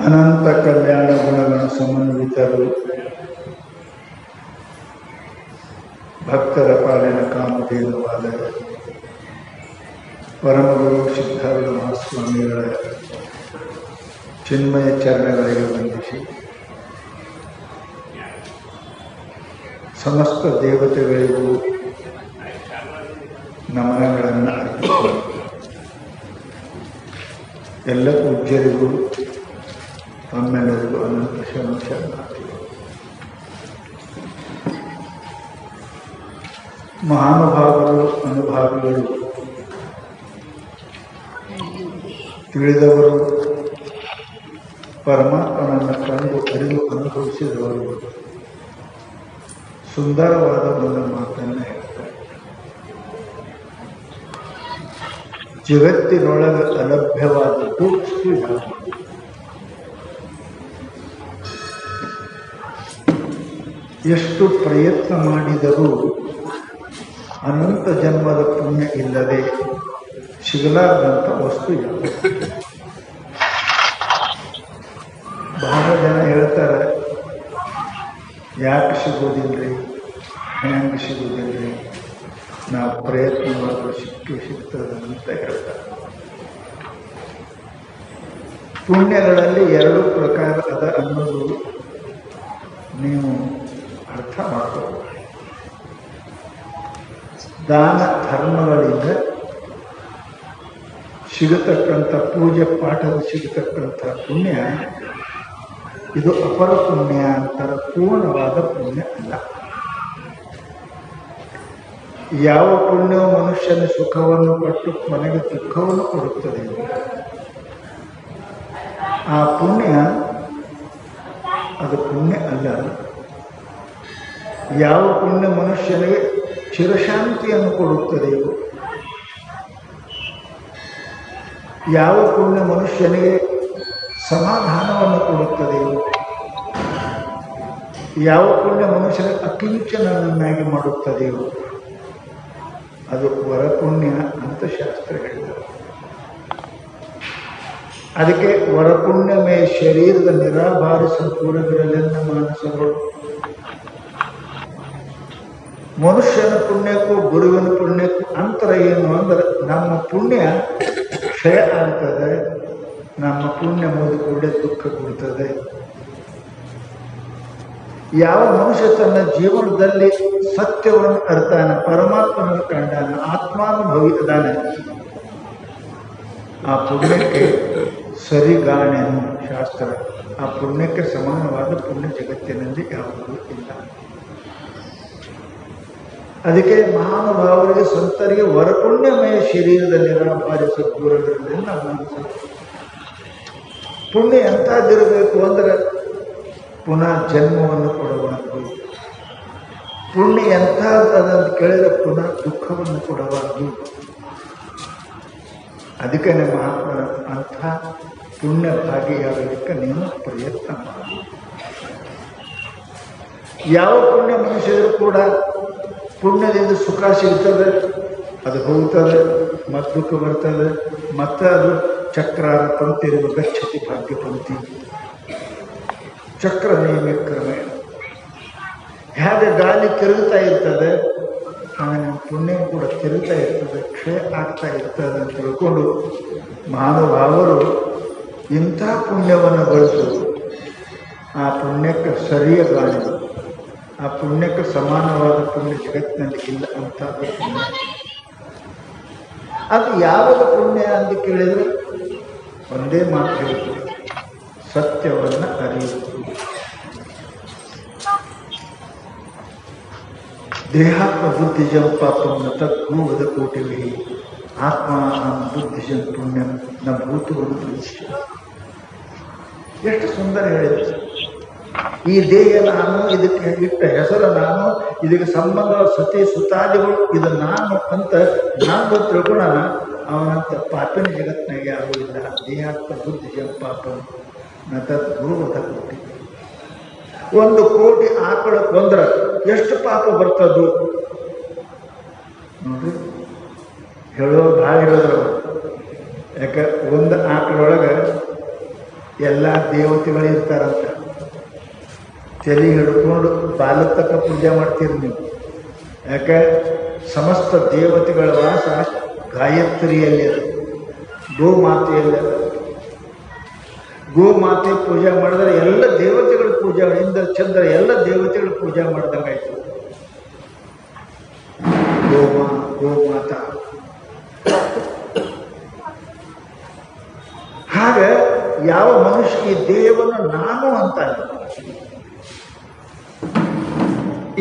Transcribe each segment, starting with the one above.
ಅನಂತ ಕಲ್ಯಾಣ ಗುಣಗಳ ಸಮನ್ವಿತರು, ಭಕ್ತರ ಪಾಲಿನ ಕಾಮಧೇನುವಾದ ಪರಮಗುರು ಸಿದ್ಧಾರೂಢ ಮಹಾಸ್ವಾಮಿಗಳ ಚಿನ್ಮಯ ಚರಣಗಳಿಗೆ ವಂದಿಸಿ, ಸಮಸ್ತ ದೇವತೆಗಳಿಗೂ ನಮನಗಳನ್ನು ಅರ್ಪಿಸಿ, ಎಲ್ಲ ಪೂಜ್ಯರಿಗೂ ತಮ್ಮೆಲ್ಲರಿಗೂ ಅನಂತ ಶರಣಾರ್ಥಿಗಳು. ಮಹಾನುಭಾವರು, ಅನುಭಾವಿಗಳು, ತಿಳಿದವರು, ಪರಮಾತ್ಮನನ್ನು ಕಂಡು ಅರಿವು ಅನುಭವಿಸಿದವರು ಸುಂದರವಾದ ಒಂದು ಮಾತನ್ನು ಹೇಳ್ತಾರೆ. ಜಗತ್ತಿನೊಳಗೆ ಅಲಭ್ಯವಾದದ್ದು ಅಷ್ಟು ಯಾವುದು? ಎಷ್ಟು ಪ್ರಯತ್ನ ಮಾಡಿದರೂ ಅನಂತ ಜನ್ಮದ ಪುಣ್ಯ ಇಲ್ಲದೆ ಸಿಗಲಾರದಂಥ ವಸ್ತು ಯಾವುದು? ಬಹಳ ಜನ ಹೇಳ್ತಾರೆ, ಯಾಕೆ ಸಿಗೋದಿಲ್ಲರಿ, ಹೆಂಗೆ ಸಿಗೋದಿಲ್ಲರಿ, ನಾವು ಪ್ರಯತ್ನ ಮಾಡಿದ್ರೆ ಸಿಗ್ತದೆ ಅಂತ ಹೇಳ್ತಾರೆ. ಪುಣ್ಯಗಳಲ್ಲಿ ಎರಡು ಪ್ರಕಾರ ಅದ ಅನ್ನೋದು ನೀವು ಅರ್ಥ ಮಾಡ್ಕೋಬೇಕು. ದಾನ ಧರ್ಮಗಳಿಂದ ಸಿಗತಕ್ಕಂಥ ಪೂಜೆ ಪಾಠದ ಸಿಗತಕ್ಕಂಥ ಪುಣ್ಯ ಇದು ಅಪರ ಪುಣ್ಯ ಅಂತಾರೆ, ಪೂರ್ಣವಾದ ಪುಣ್ಯ ಅಲ್ಲ. ಯಾವ ಪುಣ್ಯವು ಮನುಷ್ಯನ ಸುಖವನ್ನು ಕೊಟ್ಟು ಮನೆಗೆ ದುಃಖವನ್ನು ಕೊಡುತ್ತದೆ, ಆ ಪುಣ್ಯ ಅದು ಪುಣ್ಯ ಅಲ್ಲ. ಯಾವ ಪುಣ್ಯ ಮನುಷ್ಯನಿಗೆ ಚಿರಶಾಂತಿಯನ್ನು ಕೊಡುತ್ತದೆಯೋ, ಯಾವ ಪುಣ್ಯ ಮನುಷ್ಯನಿಗೆ ಸಮಾಧಾನವನ್ನು ಕೊಡುತ್ತದೆಯೋ, ಯಾವ ಪುಣ್ಯ ಮನುಷ್ಯನಿಗೆ ಅಕಿಂಚನನ್ನಾಗಿ ಮಾಡುತ್ತದೆಯೋ ಅದು ವರಪುಣ್ಯ ಅಂತ ಶಾಸ್ತ್ರ ಹೇಳಿದರು. ಅದಕ್ಕೆ ವರಪುಣ್ಯವೇ ಶರೀರದ ನಿರಾಭಾರಿಸ ದೂರವಿರಲೆಂದ ಮಾನಸಗಳು. ಮನುಷ್ಯನ ಪುಣ್ಯಕ್ಕೂ ಗುರುವಿನ ಪುಣ್ಯಕ್ಕೂ ಅಂತರ ಏನು ಅಂದರೆ, ನಮ್ಮ ಪುಣ್ಯ ಕ್ಷಯ ಆಗ್ತದೆ, ನಮ್ಮ ಪುಣ್ಯ ಮುಗಿದುಕೊಂಡೇ ದುಃಖ ಕೊಡ್ತದೆ. ಯಾವ ಮನುಷ್ಯ ತನ್ನ ಜೀವನದಲ್ಲಿ ಸತ್ಯವನ್ನು ಅರ್ತಾನೆ, ಪರಮಾತ್ಮನ ಕಂಡಾನ, ಆತ್ಮಾನುಭವಿ ಅದಾನೆ, ಆ ಪುಣ್ಯಕ್ಕೆ ಸರಿಗಾಣೆನು ಶಾಸ್ತ್ರ. ಆ ಪುಣ್ಯಕ್ಕೆ ಸಮಾನವಾದ ಪುಣ್ಯ ಜಗತ್ತಿನಲ್ಲಿ ಯಾವುದೂ ಇಲ್ಲ. ಅದಕ್ಕೆ ಮಹಾನುಭಾವರಿಗೆ ಸಂತರಿಗೆ ವರಪುಣ್ಯಮಯ ಶರೀರದ ನಿರಾಭಾರಿಸ ದೂರವಿರಲಿಲ್ಲ ಮಾನಸ. ಪುಣ್ಯ ಎಂಥದ್ದಿರಬೇಕು ಅಂದರೆ ಪುನಃ ಜನ್ಮವನ್ನು ಕೊಡಬಾರದು. ಪುಣ್ಯ ಎಂಥದ್ದಂತ ಕೇಳಿದರೆ ಪುನಃ ದುಃಖವನ್ನು ಕೊಡಬಾರದು. ಅದಕ್ಕೆ ಮಹಾತ್ಮ ಅಂಥ ಪುಣ್ಯ ಭಾಗಿಯಾಗಲಿಕ್ಕೆ ನೀನು ಪ್ರಯತ್ನ ಮಾಡು. ಯಾವ ಪುಣ್ಯ ಮನುಷ್ಯರು ಕೂಡ ಪುಣ್ಯದಿಂದ ಸುಖ ಸಿಗ್ತದೆ, ಅದು ಹೋಗ್ತದೆ, ಮತ್ತು ದುಃಖ ಬರ್ತದೆ, ಮತ್ತೆ ಅದು ಚಕ್ರಾರ ಪಂಕ್ತಿರುವ ಗಚ್ಚತಿ ಭಾಗ್ಯ ಪಂಕ್ತಿ ಚಕ್ರ ನಿಯಮ ಕ್ರಮೇಣ. ಹೇಗೆ ಗಾಳಿ ತಿರುಗ್ತಾ ಇರ್ತದೆ ಹಾಗೆ ಪುಣ್ಯ ಕೂಡ ತಿರುಗ್ತಾ ಇರ್ತದೆ, ಕ್ಷಯ ಆಗ್ತಾ ಇರ್ತದೆ ಅಂತ ತಿಳ್ಕೊಂಡು ಮಹಾನುಭಾವರು ಇಂಥ ಪುಣ್ಯವನ್ನು ಗಳಿಸೋದು, ಆ ಪುಣ್ಯಕ್ಕೆ ಸರಿಯ ಗಾಳಿ, ಆ ಪುಣ್ಯಕ್ಕೆ ಸಮಾನವಾದ ಪುಣ್ಯ ಜಗತ್ತಿನಲ್ಲಿ ಇಲ್ಲ ಅಂತ ಪುಣ್ಯ. ಅದು ಯಾವಾಗ ಪುಣ್ಯ ಅಂತ ಕೇಳಿದರೆ ಒಂದೇ ಮಾತು ಹೇಳ್ತೀವಿ, ಸತ್ಯವನ್ನು ಅರಿಯುವುದು. ದೇಹಾತ್ಮ ಬುದ್ಧಿಜಂ ಪಾಪಂ ತದ್ಭೂವದ ಕೋಟಿವಿ ಆತ್ಮ ಬುದ್ಧಿಜಂ ಪುಣ್ಯಂ ನ ಭೂತವನ್ನು ಭವಿಷ್ಯ. ಎಷ್ಟು ಸುಂದರ ಹೇಳಿದ್ರು. ಈ ದೇಹ ನಾನು, ಇದಕ್ಕೆ ಇಟ್ಟ ಹೆಸರು ನಾನು, ಇದಕ್ಕೆ ಸಂಬಂಧ ಸತಿ ಸುತಾದಿಗಳು ಇದು ನಾನು ಅಂತ ನಾನು ತಿಳ್ಕೊಳ್ಳೋಣ. ಅವನಂತ ಪಾಪಿನ ಜಗತ್ತಿನಾಗೆ ಆಗುವುದಿಲ್ಲ. ದೇಹಾತ್ಮ ಬುದ್ಧಿಜಂ ಪಾಪಂ ನ ತದ್ಭೂವದ ಕೋಟಿ. 1 ಕೋಟಿ ಆಕಳ ಕೊಂದ್ರೆ ಎಷ್ಟು ಪಾಪ ಬರ್ತದ್ದು ನೋಡ್ರಿ. ಹೇಳೋ ಭಾಳ ಹೇಳಿದ್ರು. ಯಾಕೆ ಒಂದು ಆಕಳೊಳಗೆ ಎಲ್ಲ ದೇವತೆಗಳು ಇರ್ತಾರಂತ. ತಲೆ ಹಿಡ್ಕೊಂಡು ಬಾಲದ ತಕ್ಕ ಪೂಜೆ ಮಾಡ್ತೀರಿ ನೀವು. ಯಾಕೆ? ಸಮಸ್ತ ದೇವತೆಗಳ ವಾಸ ಗಾಯತ್ರಿಯಲ್ಲಿ ಅದು, ಗೋಮಾತೆಯಲ್ಲಿ. ಗೋಮಾತೆ ಪೂಜೆ ಮಾಡಿದ್ರೆ ಎಲ್ಲ ದೇವತೆಗಳ ಪೂಜೆ, ಇಂದ್ರ ಚಂದ್ರ ಎಲ್ಲ ದೇವತೆಗಳ ಪೂಜೆ ಮಾಡ್ದಂಗಾಯ್ತು. ಗೋಮಾತ. ಹಾಗೆ ಯಾವ ಮನುಷ್ಯ ಈ ದೇಹವನ್ನು ನಾನು ಅಂತಾನೆ,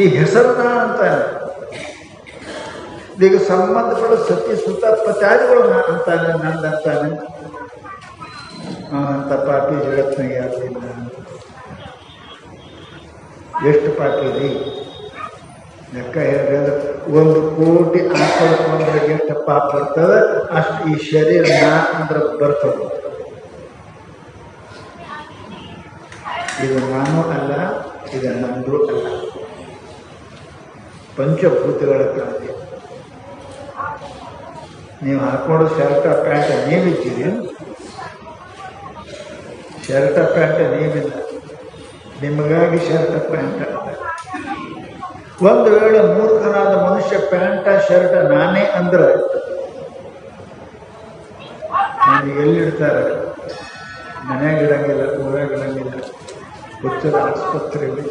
ಈ ಹೆಸರನ್ನ ಅಂತಾನೆ, ಈಗ ಸಂಬಂಧಗಳು ಸತಿ ಸುತ ಪತ್ಯಾದಿಗಳು ಅಂತಾನೆ, ನಂದಂತಾನೆ. ಅಂತ ಪಾಪಿ ಜಗತ್ನಾಗ ಯಾರಿಲ್ಲ. ಎಷ್ಟು ಪಾಪಿ ರೀ ಲೆಕ್ಕ ಹೇಳಿದ್ರೆ 1 ಕೋಟಿ ಆಕಳಕೊಂಡ್ರೆ ಎಷ್ಟು ಪಾಪ ಬರ್ತದೆ, ಅಷ್ಟು ಈ ಶರೀರ ನಾ ಅಂದ್ರೆ ಬರ್ತದೆ. ಇದು ನಾನು ಅಲ್ಲ, ಇದು ನಂದು ಅಲ್ಲ. ಪಂಚಭೂತಗಳ ಕ್ರಾಂತಿ. ನೀವು ಹಾಕೊಂಡು ಶರ್ಟ ಪ್ಯಾಂಟ್ ನೀವಿದ್ದೀರಿ, ಶರ್ಟ ಪ್ಯಾಂಟ್ ನೀವಿಲ್ಲ, ನಿಮಗಾಗಿ ಶರ್ಟ ಪ್ಯಾಂಟ್. ಒಂದು ವೇಳೆ ಮೂರ್ಖನಾದ ಮನುಷ್ಯ ಪ್ಯಾಂಟ ಶರ್ಟ ನಾನೇ ಅಂದ್ರೆ ನನಗೆ ಎಲ್ಲಿಡ್ತಾರೆ? ಮನೆಯಾಗ ಇಡಂಗಿಲ್ಲ, ಊರಾಗ ಇಡಂಗಿಲ್ಲ, ಹುಚ್ಚರ ಆಸ್ಪತ್ರೆಯಲ್ಲಿ.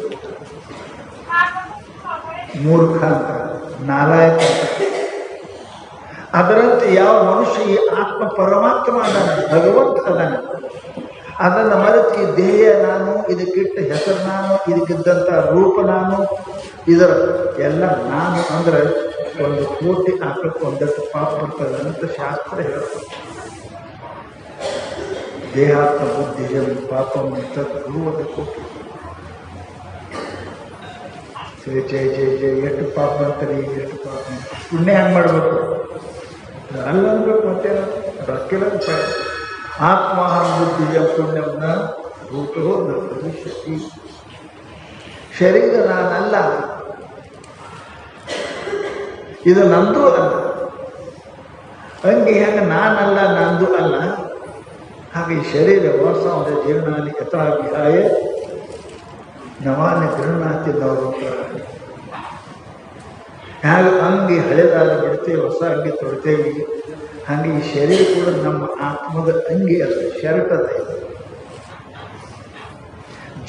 ಮೂರ್ಖ ಅಂತ, ನಾಲಾಯಕ ಅಂತ. ಅದರಂತೆ ಯಾವ ಮನುಷ್ಯ ಈ ಆತ್ಮ ಪರಮಾತ್ಮ ಅದಾನೆ, ಭಗವಂತ ಅದಾನೆ, ಅದನ್ನು ಮರೆತು ಈ ದೇಹ ನಾನು, ಇದಕ್ಕಿಟ್ಟ ಹೆಸರು ನಾನು, ಇದಕ್ಕಿದ್ದಂಥ ರೂಪ ನಾನು, ಇದರ ಎಲ್ಲ ನಾನು ಅಂದ್ರೆ 1 ಕೋಟಿ ಆಕಳಕ್ಕೆ ಒಂದಷ್ಟು ಪಾಪ ಬರ್ತದೆ ಅಂತ ಶಾಸ್ತ್ರ ಹೇಳ್ತದೆ. ದೇಹಾತ್ಮ ಬುದ್ಧಿಜಂ ಪಾಪಂ ತದ್ಭೂವದ ಕೋಟಿ. ಜಯ ಜಯ ಜಯ ಜಯ. ಎಷ್ಟು ಪಾಪ ಅಂತಾರೆ, ಎಷ್ಟು ಪಾಪ. ಪುಣ್ಯ ಹೆಂಗೆ ಮಾಡಬೇಕು? ಅಲ್ಲ ಅನ್ಬೇಕು, ಮತ್ತೆ ರೊಕ್ಕಿಲ್ಲ ಉಪಾಯ. ಆತ್ಮಹಂ ಬುದ್ಧಿಜಂ ಪುಣ್ಯಂನ ಭೂತೋ ನ ಭವಿಷ್ಯತಿ. ಶರೀರ ನಾನಲ್ಲ, ಇದು ನಂದು ಅಲ್ಲ. ಹಂಗೆ ಹೆಂಗೆ ನಾನಲ್ಲ, ನಂದು ಅಲ್ಲ, ಹಾಗೆ ಈ ಶರೀರ ವಾಸವಾದ ಜೀರ್ಣಾನಿ ಯಥಾ ವಿಹಾಯ ನವಾನಿ ಗೃಹನಾತಿ ನವರೂಪ. ಹೇಗೆ ಅಂಗಿ ಹಳೆದಾದ ಬಿಡ್ತೇವೆ, ಹೊಸ ಅಂಗಿ ತೊಡ್ತೇವೆ, ಹಾಗೆ ಈ ಶರೀರ ಕೂಡ ನಮ್ಮ ಆತ್ಮದ ಅಂಗಿ ಅದ, ಶರ್ಟ್ ಅದ.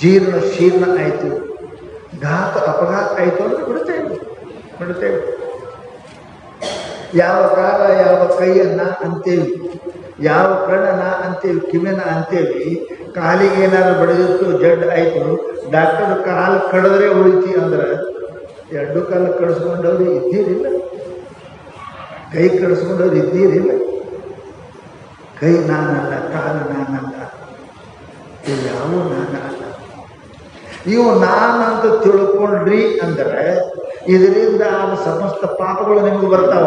ಜೀರ್ಣ ಶೀರ್ಣ ಆಯಿತು, ಘಾತ ಅಪಘಾತ ಆಯಿತು ಅಂದ್ರೆ ಬಿಡ್ತೇವೆ. ಯಾವ ಕಾಲ ಯಾವ ಕೈಯನ್ನ ಅಂತೇವಿ, ಯಾವ ಕಣ್ಣನ ಅಂತೇವಿ, ಕಿವಿನ ಅಂತೇವಿ. ಕಾಲಿಗೆ ಏನಾದ್ರು ಬಡಿದಿತ್ತು, ಜಡ್ ಆಯಿತು, ಡಾಕ್ಟರ್ ಕಾಲು ಕಡಿದ್ರೆ ಉಳಿತಿ ಅಂದ್ರೆ 2 ಕಾಲು ಕಡಿಸ್ಕೊಂಡವ್ರು ಇದ್ದೀರಿಲ್ಲ, ಕೈ ಕಡಿಸ್ಕೊಂಡವ್ರು ಇದ್ದೀರಿಲ್ಲ. ಕೈ ನಾನಲ್ಲ, ಕಾಲು ನಾನಲ್ಲ, ಇವು ಯಾವ ನಾನಲ್ಲ. ಇವು ನಾನಂತ ತಿಳ್ಕೊಂಡ್ರಿ ಅಂದ್ರೆ ಇದರಿಂದ ಆದ ಸಮಸ್ತ ಪಾಪಗಳು ನಿಮಗೆ ಬರ್ತಾವ.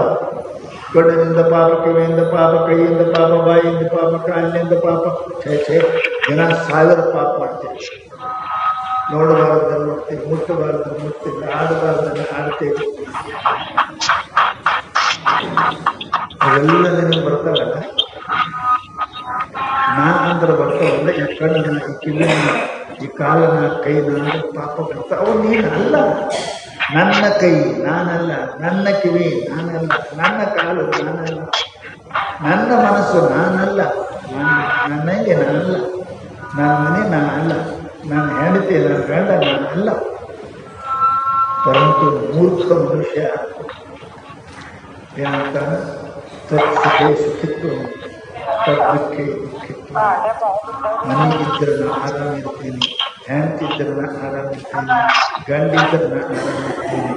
ಕಣ್ಣಿನಿಂದ ಪಾಪ, ಕಿವಿಯಿಂದ ಪಾಪ, ಕೈಯಿಂದ ಪಾಪ, ಬಾಯಿಯಿಂದ ಪಾಪ, ಕಾಲಿನಿಂದ ಪಾಪ. ಛೇ ಜನ 1000 ಪಾಪ ಮಾಡ್ತೇವೆ. ನೋಡಬಾರ್ದು ನೋಡ್ತೀವಿ, ಮುಟ್ಟಬಾರ್ದು ಮುಟ್ತೀವಿ, ಆಡಬಾರ್ದನ್ನು ಆಡ್ತೇವೆ. ಅವೆಲ್ಲ ನಿನಗೆ ಬರ್ತಾವಲ್ಲ, ನಾ ಅಂದ್ರೆ ಬರ್ತಾವಲ್ಲ. ಈ ಕಣ್ಣನ, ಈ ಕಿವಿನ, ಈ ಕಾಲನ, ಕೈನ ಅಂದ್ರೆ ಪಾಪ ಬರ್ತಾವ. ಅವು ನೀನಲ್ಲ. ನನ್ನ ಕೈ ನಾನಲ್ಲ, ನನ್ನ ಕಿವಿ ನಾನಲ್ಲ, ನನ್ನ ಕಾಲು ನಾನಲ್ಲ, ನನ್ನ ಮನಸ್ಸು ನಾನಲ್ಲ, ನನ್ನಂಗೆ ನಾನಲ್ಲ, ನನ್ನ ಮನೆ ನಾನಲ್ಲ, ನನ್ನ ಹೆಂಡತಿ, ನನ್ನ ಗಂಡ ನಾನಲ್ಲ. ಪರಂತು ಮೂರ್ಖ ಮನುಷ್ಯ ಏನಂತ? ತತ್ಸುಖೇ ಸುಖಿತ್ವ, ತದ್ದುಃಖೇ ದುಃಖಿತ್ವ. ಮನೆಗಿದ್ದರೆ ನಾ ಆರಾಮಿರ್ತೀನಿ, ಹೆಂಡತಿದ್ದರೆ ನಾ ಆರಾಮಿರ್ತೀನಿ, ಗಂಡಿದ್ದರೆ ನಾ ಆರಾಮಿರ್ತೀನಿ.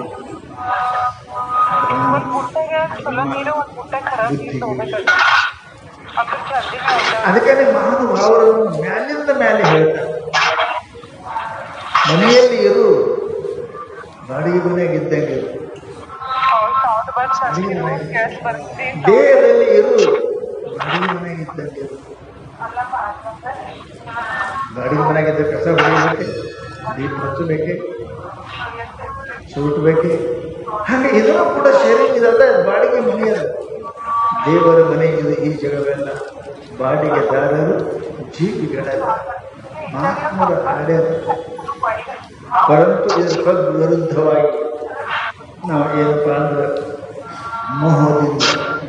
ಅದಕ್ಕೆ ಮಹಾನುಭಾವರನ್ನು ಮ್ಯಾಲಿಂದ ಮೇಲೆ ಹೇಳ್ತಾರೆ, ಮನೆಯಲ್ಲಿ ಇರು, ಬಾಡಿಗೆ ಮನೆಯಾಗ ಇದ್ದಂಗೆ ಇರು, ದೇಹದಲ್ಲಿ ಇರು, ಬಾಡಿಗೆ ಮನೆಯಾಗ ಇದ್ದಂಗೆ ಇರು. ಬಾಡಿಗೆ ಮನೆಯಾಗಿದ್ದ ಕಸ ಹೊಡಿಬೇಕೆ, ದೀಪ ಹಚ್ಚಬೇಕೆ, ಸೂಟ್ಬೇಕೆ. ಹಾಗೆ ಇದನ್ನು ಕೂಡ ಶರೀರ ಇದಲ್ಲ, ಬಾಡಿಗೆ ಮನೆ ಅದ. ದೇವರ ಮನೆ ಇದು. ಈ ಜಗವೆಲ್ಲ ಬಾಡಿಗೆದಾರರು ಜೀವಿಗಳೆಲ್ಲ ಮಹಾತ್ಮರ ಹಾಡ್ಯ. ಪರಂತು ಇದರ ತದ್ವಿರುದ್ಧವಾಗಿ ನಾವು ಏನಪ್ಪ ಅಂದ್ರೆ ಮೋಹದಿಂದ,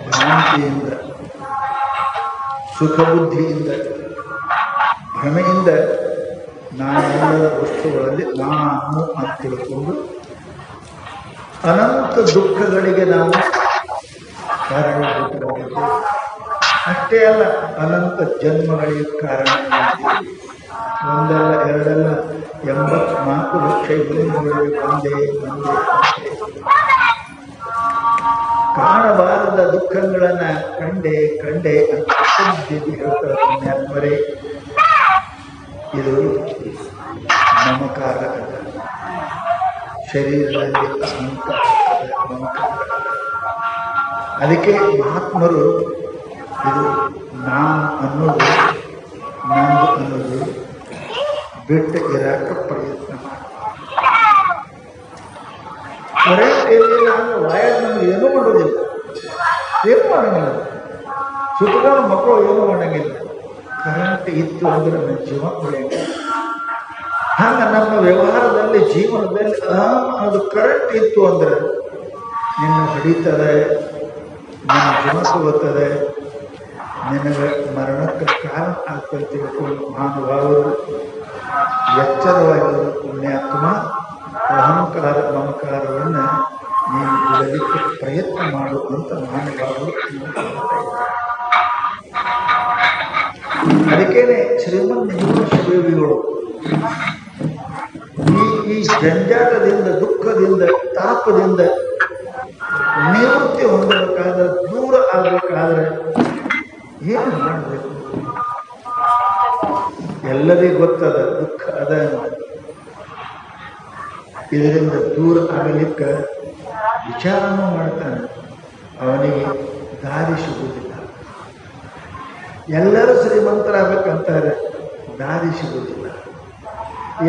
ಭ್ರಾಂತಿಯಿಂದ, ಸುಖಬುದ್ಧಿಯಿಂದ, ಭ್ರಮೆಯಿಂದ ನಾನೆಲ್ಲರ ವಸ್ತುಗಳಲ್ಲಿ ನಾನು ಅಂತ ತಿಳ್ಕೊಂಡು ಅನಂತ ದುಃಖಗಳಿಗೆ ನಾವು ಕಾರಣಭೂತರಾಗಿದ್ದೇವೆ. ಅಷ್ಟೇ ಅಲ್ಲ, ಅನಂತ ಜನ್ಮಗಳಿಗೆ ಕಾರಣವಾಗಿದ್ದೇವೆ. ಒಂದಲ್ಲ ಎರಡಲ್ಲ 84 ಲಕ್ಷ ಯುಗಗಳಿಗೆ ಒಂದೇ ಕಾಣಬಾರದ ದುಃಖಗಳನ್ನ ಕಂಡೆ ಅಂತ ಹೇಳ್ತಾರೆ ಪುಣ್ಯಾತ್ಮರೇ. ಇದು ಮಮಕಾರ, ಶರೀರದಲ್ಲಿ ಅಹಂಕಾರ, ಮಮಕಾರ. ಅದಕ್ಕೆ ಮಹಾತ್ಮರು ಇದು ನಾನು ಅನ್ನೋದು, ನಂದು ಅನ್ನೋದು ಬಿಟ್ಟು ಇರಾಕ ಪ್ರಯತ್ನ ಮಾಡಿ. ವಾಯರ್ ನಮ್ಗೆ ಏನೂ ಮಾಡೋದಿಲ್ಲ, ಏನು ಮಾಡಂಗಿಲ್ಲ. ಸುತ್ತಗಳ ಮಕ್ಕಳು ಏನೂ ಮಾಡಂಗಿಲ್ಲ. ಕರೆಂಟ್ ಇತ್ತು ಅಂದ್ರೆ ನನ್ನ ಜೀವ ಉಳಿಯಂಗಿಲ್ಲ. ಹಂಗ ನಮ್ಮ ವ್ಯವಹಾರದಲ್ಲಿ, ಜೀವನದಲ್ಲಿ ಅದು ಕರೆಂಟ್ ಇತ್ತು ಅಂದ್ರೆ ನಿನ್ನ ಹೊಡಿತದೆ, ನಿನ್ನ ಜೀವ ತಗೋತದೆ, ನಿನಗೆ ಮರಣಕ್ಕೆ ಕಾರಣ ಆಗ್ತದೆ ತಿಳ್ಕೊಂಡು ಮಹಾನುಭಾವರು ಎಚ್ಚರವಾಗಿರುವ ಪುಣ್ಯಾತ್ಮ, ಅಹಂಕಾರ ಮಮಕಾರವನ್ನು ನೀನು ಬಿಡಲಿಕ್ಕೆ ಪ್ರಯತ್ನ ಮಾಡುವಂತ ಮಹಾನುಭಾವರು. ಅದಕ್ಕೇನೆ ಶ್ರೀಮನ್ ಶಿವಯೋಗಿಗಳು ಈ ಜಂಜಾಟದಿಂದ, ದುಃಖದಿಂದ, ತಾಪದಿಂದ ನಿವೃತ್ತಿ ಹೊಂದಬೇಕಾದ್ರೆ, ದೂರ ಆಗಬೇಕಾದ್ರೆ ಏನು ಮಾಡಬೇಕು? ಎಲ್ಲರಿಗೂ ಗೊತ್ತದ ದುಃಖ ಅದ. ಇದರಿಂದ ದೂರ ಆಗಲಿಕ್ಕೆ ವಿಚಾರನೂ ಮಾಡ್ತಾನೆ, ಅವನಿಗೆ ದಾರಿ ಸಿಗುವುದಿಲ್ಲ. ಎಲ್ಲರೂ ಶ್ರೀಮಂತರಾಗಬೇಕಂತಾರೆ, ದಾರಿ ಸಿಗುವುದಿಲ್ಲ.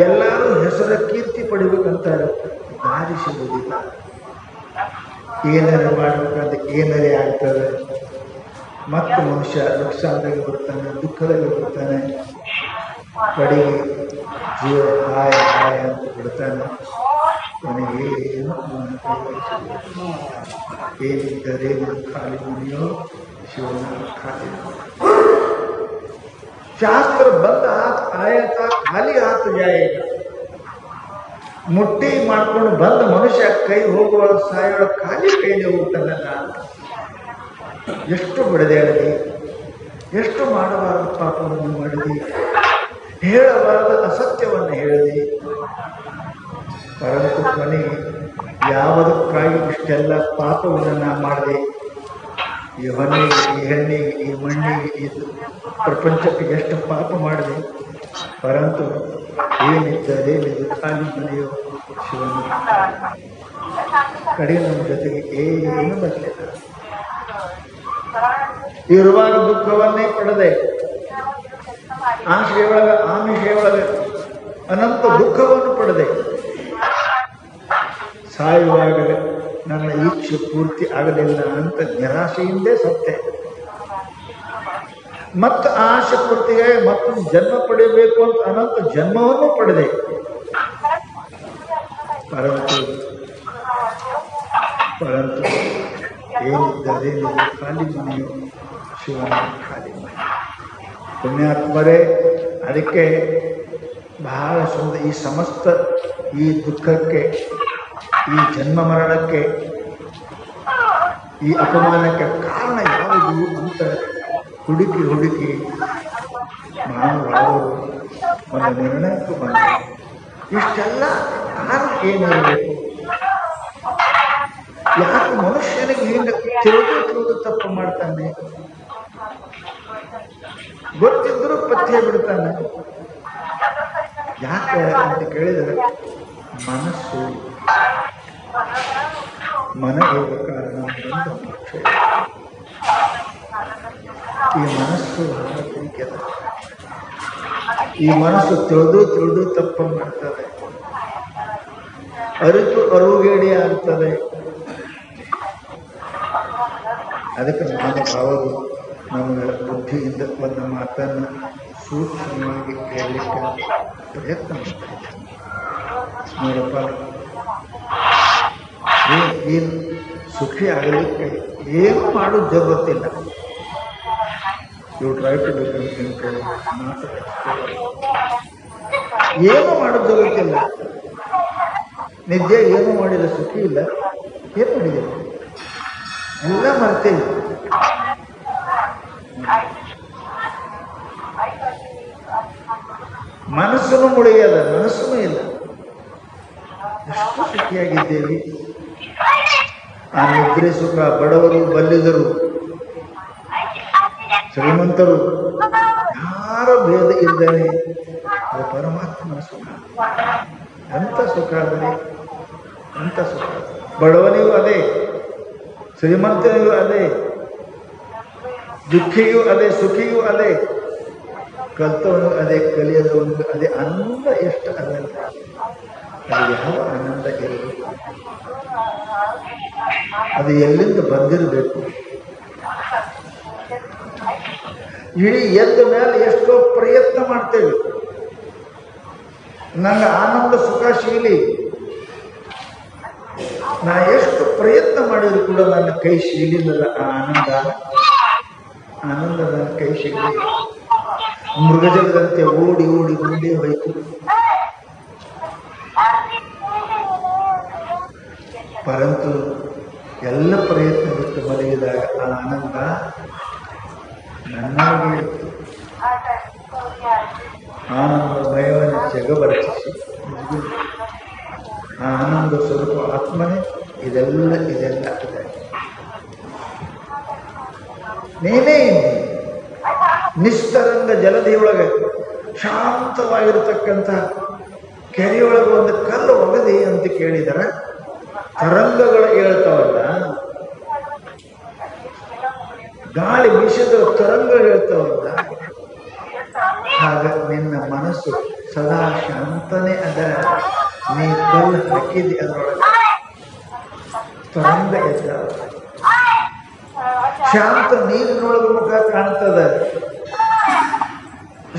ಎಲ್ಲರೂ ಹೆಸರ ಕೀರ್ತಿ ಪಡಿಬೇಕಂತಾರೆ, ದಾರಿ ಸಿಗುವುದಿಲ್ಲ. ಏನಾರು ಮಾಡಬೇಕಂತ ಏನಾರೇ ಆಗ್ತದೆ. ಮತ್ತು ಮನುಷ್ಯ ನುಕ್ಸಾನದಾಗ ಬರ್ತಾನೆ, ದುಃಖದಲ್ಲಿ ಬರ್ತಾನೆ, ಕಡೆಗೆ ಜೀವ ಹಾಯ ಹಾಯ ಅಂತ ಬಿಡ್ತಾನೆ. ನನಗೆ ಏನಿದ್ದರೆ ಖಾಲಿ ಮನೆಯೋ ಶಿವನ ಖಾಲಿ. ಶಾಸ್ತ್ರ ಬಂದ ಹಾತ್ ಆಯತ ಖಾಲಿ ಹಾತ್ ಜಾಯೇಗ. ಮುಟ್ಟಿ ಮಾಡ್ಕೊಂಡು ಬಂದ ಮನುಷ್ಯ ಕೈ ಹೋಗುವ ಸಾಯೋಳ ಖಾಲಿ ಕೈಲಿ ಹೋಗ್ತಾನಲ್ಲ. ಎಷ್ಟು ಬಡಿದಾಡಿ, ಎಷ್ಟು ಮಾಡಬಾರದ ಪಾಪವನ್ನು ಮಾಡಿದಿ, ಹೇಳಬಾರದ ಅಸತ್ಯವನ್ನು ಹೇಳಿದಿ. ಪರಂತು ಕೊನೆ ಯಾವುದಕ್ಕಾಗಿ ಇಷ್ಟೆಲ್ಲ ಪಾಪವನ್ನು ನಾ ಮಾಡಿದೆ? ಈ ಹೊನ್ನಿಗೆ, ಈ ಹೆಣ್ಣಿಗೆ, ಈ ಮಣ್ಣಿಗೆ, ಈ ಪ್ರಪಂಚಕ್ಕೆ ಎಷ್ಟು ಪಾಪ ಮಾಡಿದೆ. ಪರಂತು ಏನಿದ್ದರೇನಿದು ಖಾಲಿ ಮನೆಯೋ ಶಿವನು. ಕಡೆ ನಮ್ಮ ಜೊತೆಗೆ ಏನು ಬರಲಿಲ್ಲ. ಇರುವಾಗ ದುಃಖವನ್ನೇ ಪಡೆದೆ, ಆಮಿಷೆಯೊಳಗೆ ಅನಂತ ದುಃಖವನ್ನು ಪಡೆದೆ. ಸಾಯುವಾಗ ನನ್ನ ಇಚ್ಛೆ ಪೂರ್ತಿ ಆಗಲಿಲ್ಲ ಅಂತ ನಿರಾಶೆಯಿಂದೇ ಸತ್ತೆ. ಮತ್ತು ಆಶೆ ಪೂರ್ತಿಗೆ ಮತ್ತೊಂದು ಜನ್ಮ ಪಡೆಯಬೇಕು ಅಂತ ಅನಂತ ಜನ್ಮವನ್ನು ಪಡೆದೆ. ಪರಂತು ಏನಿದ್ದರೆ ನೀವು ಖಾಲಿ ಮನೆಯು ಶಿವನ ಖಾಲಿ ಮನೆ. ಪುಣ್ಯಾತ್ಮರೇ, ಅದಕ್ಕೆ ಬಹಳ ಸುಂದರ ಈ ಸಮಸ್ತ ಈ ದುಃಖಕ್ಕೆ, ಈ ಜನ್ಮ ಮರಣಕ್ಕೆ, ಈ ಅಪಮಾನಕ್ಕೆ ಕಾರಣ ಯಾವುದು ಅಂತ ಹುಡುಕಿ ಮಹಾನುಭಾವರು ಒಂದು ನಿರ್ಣಯಕ್ಕೆ ಬಂದ. ಇಷ್ಟೆಲ್ಲ ಕಾರಣ ಏನಿರಬೇಕು? ಯಾಕೆ ಮನುಷ್ಯನಿಗೆ ಹಿಂಗೆ ತಿರುಗಿ ತಪ್ಪು ಮಾಡ್ತಾನೆ? ಗೊತ್ತಿದ್ರೂ ಪಥ್ಯ ಬಿಡ್ತಾನೆ. ಯಾಕೆ ಅಂತ ಕೇಳಿದರೆ ಮನಸ್ಸು, ಮನ ಯೋಗ ಕಾರಣ. ಈ ಮನಸ್ಸು ಈ ಮನಸ್ಸು ತಿಳಿದು ತಪ್ಪು ಮಾಡ್ತದೆ, ಅರಿತು ಅರುಗೇಡಿ ಆಗ್ತದೆ. ಅದಕ್ಕೆ ಮಹಾನುಭಾವರು ನಮಗೆ ಬುದ್ಧಿಯಿಂದ ಒಂದು ಮಾತನ್ನು ಸೂಕ್ಷ್ಮವಾಗಿ ಹೇಳಲಿಕ್ಕೆ ಪ್ರಯತ್ನ ಮಾಡ್ತಾ ಇದ್ದಾರೆ. ನೋಡಪ್ಪ, ಏನು ಸುಖಿ ಆಗಲಿಕ್ಕೆ ಏನು ಮಾಡೋದು ಜರುರತ್ತಿಲ್ಲ. You try to become simple, ಏನು ಮಾಡೋದು ಜರುರತ್ತಿಲ್ಲ. ನಿದ್ದೆ ಏನು ಮಾಡಿಲ್ಲ, ಸುಖಿ ಇಲ್ಲ, ಏನು ಮಾಡಿದೆ ಎಲ್ಲ ಮರ್ತೇವೆ. ಮನಸ್ಸನ್ನು ಮುಳಿಯದ, ಮನಸ್ಸೂ ಇಲ್ಲ. ಎಷ್ಟು ಸುಖಿಯಾಗಿದ್ದೇವೆ. ಆ ನಿದ್ರೆ ಸುಖ ಬಡವರು ಬಲ್ಲಿದರು ಶ್ರೀಮಂತರು ಯಾರ ಭೇದ ಇದ್ದರೆ ಅದು ಪರಮಾತ್ಮನ ಸುಖ. ಎಂಥ ಸುಖ ಅಂದರೆ ಎಂಥ ಸುಖ. ಬಡವನಿಗೂ ಅದೇ, ಶ್ರೀಮಂತನಿಗೂ ಅದೇ, ದುಃಖಿಯೂ ಅದೇ, ಸುಖಿಯೂ ಅದೇ, ಕಲ್ತವನು ಅದೇ, ಕಲಿಯದವನಿಗೂ ಅದೇ. ಆನಂದ ಎಷ್ಟು ಅದಲ್ಲ, ಅದು ಯಾವ ಆನಂದ ಇರಬೇಕು, ಅದು ಎಲ್ಲಿಂದ ಬಂದಿರಬೇಕು. ಇಡೀ ಎದ್ದ ಮೇಲೆ ಎಷ್ಟೋ ಪ್ರಯತ್ನ ಮಾಡ್ತೇವೆ, ನಂಗೆ ಆನಂದ ಸುಖ ಸಿಗಲಿ. ನಾ ಎಷ್ಟು ಪ್ರಯತ್ನ ಮಾಡಿದ್ರು ಕೂಡ ನನ್ನ ಕೈ ಸಿಗಲಿಲ್ಲ. ಆ ಆನಂದ ನನ್ನ ಕೈ ಸಿಗಲಿ. ಮೃಗಜಲದಂತೆ ಓಡಿ ಓಡಿ ಮುಂದೆ ಹೋಯಿತು. ಪರಂತು ಎಲ್ಲ ಪ್ರಯತ್ನ ಬಿಟ್ಟು ಮಲಗಿದಾಗ ಆ ಆನಂದ ನನ್ನಾಗಿ ಆನಂದಮಯವನ್ನು ಜಗಬರಚಿಸಿ ಆ ಆನಂದ ಸ್ವರೂಪ ಆತ್ಮನೇ ಇದೆಲ್ಲ ಇದೆ. ನೀನೇ ಇದ್ದಿ. ನಿಸ್ತರಂಗ ಜಲದಿಯೊಳಗೆ ಶಾಂತವಾಗಿರತಕ್ಕಂಥ ಕೆರೆಯೊಳಗೆ ಒಂದು ಕಲ್ಲು ಒಗದಿ ಅಂತ ಕೇಳಿದರೆ ತರಂಗಗಳು ಹೇಳ್ತಾವಲ್ಲ, ಗಾಳಿ ಬೀಸಿದ್ರೆ ತರಂಗಗಳು ಹೇಳ್ತಾವಲ್ಲ, ಆಗ ನಿನ್ನ ಮನಸ್ಸು ಸದಾ ಶಾಂತನೇ ಅದ. ನೀ ಕಲ್ಲು ಹಾಕಿದಿ ಅದರೊಳಗೆ ತರಂಗ ಎದ್ದ. ಶಾಂತ ನೀರಿನೊಳಗೆ ಮುಖ ಕಾಣ್ತದೆ,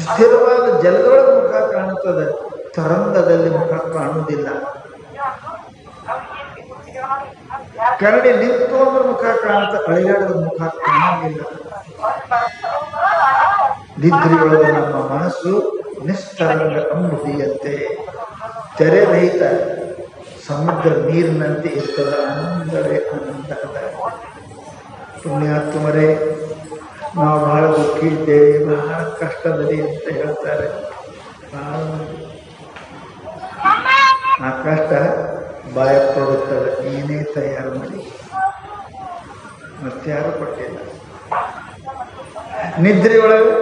ಸ್ಥಿರವಾದ ಜಲದೊಳಗೆ ಮುಖ ಕಾಣ್ತದೆ, ತರಂಗದಲ್ಲಿ ಮುಖ ಕಾಣುವುದಿಲ್ಲ. ಕರಡಿ ನಿಂತು ಅಂದ್ರೆ ಮುಖ ಕಾಣುತ್ತೆ, ಅಳಿಯಾಡದ ಮುಖ ಕಾಣುವುದಿಲ್ಲ. ನಿದ್ರೆಯೊಳಗೆ ನಮ್ಮ ಮನಸ್ಸು ನಿಸ್ತರಂಗ ಅಂಬುದಿಯಂತೆ ತೆರೆರಹಿತ ಸಮುದ್ರ ನೀರಿನಂತೆ ಇರ್ತದೆ. ಆನಂದವೇ ಆನಂದ. ಪುಣ್ಯಾತ್ಮರೇ, ನಾವು ಬಹಳ ದುಃಖಿ ಇದ್ದೇವೆ, ಬಹಳ ಕಷ್ಟದಲ್ಲಿ ಅಂತ ಹೇಳ್ತಾರೆ. ಆ ಕಷ್ಟ ಬಾಯಕೊಡುತ್ತದೆ. ನೀನೇ ತಯಾರು ಮಾಡಿ, ಮತ್ತಾರು ಕೊಟ್ಟಿಲ್ಲ. ನಿದ್ರೆಯೊಳಗೆ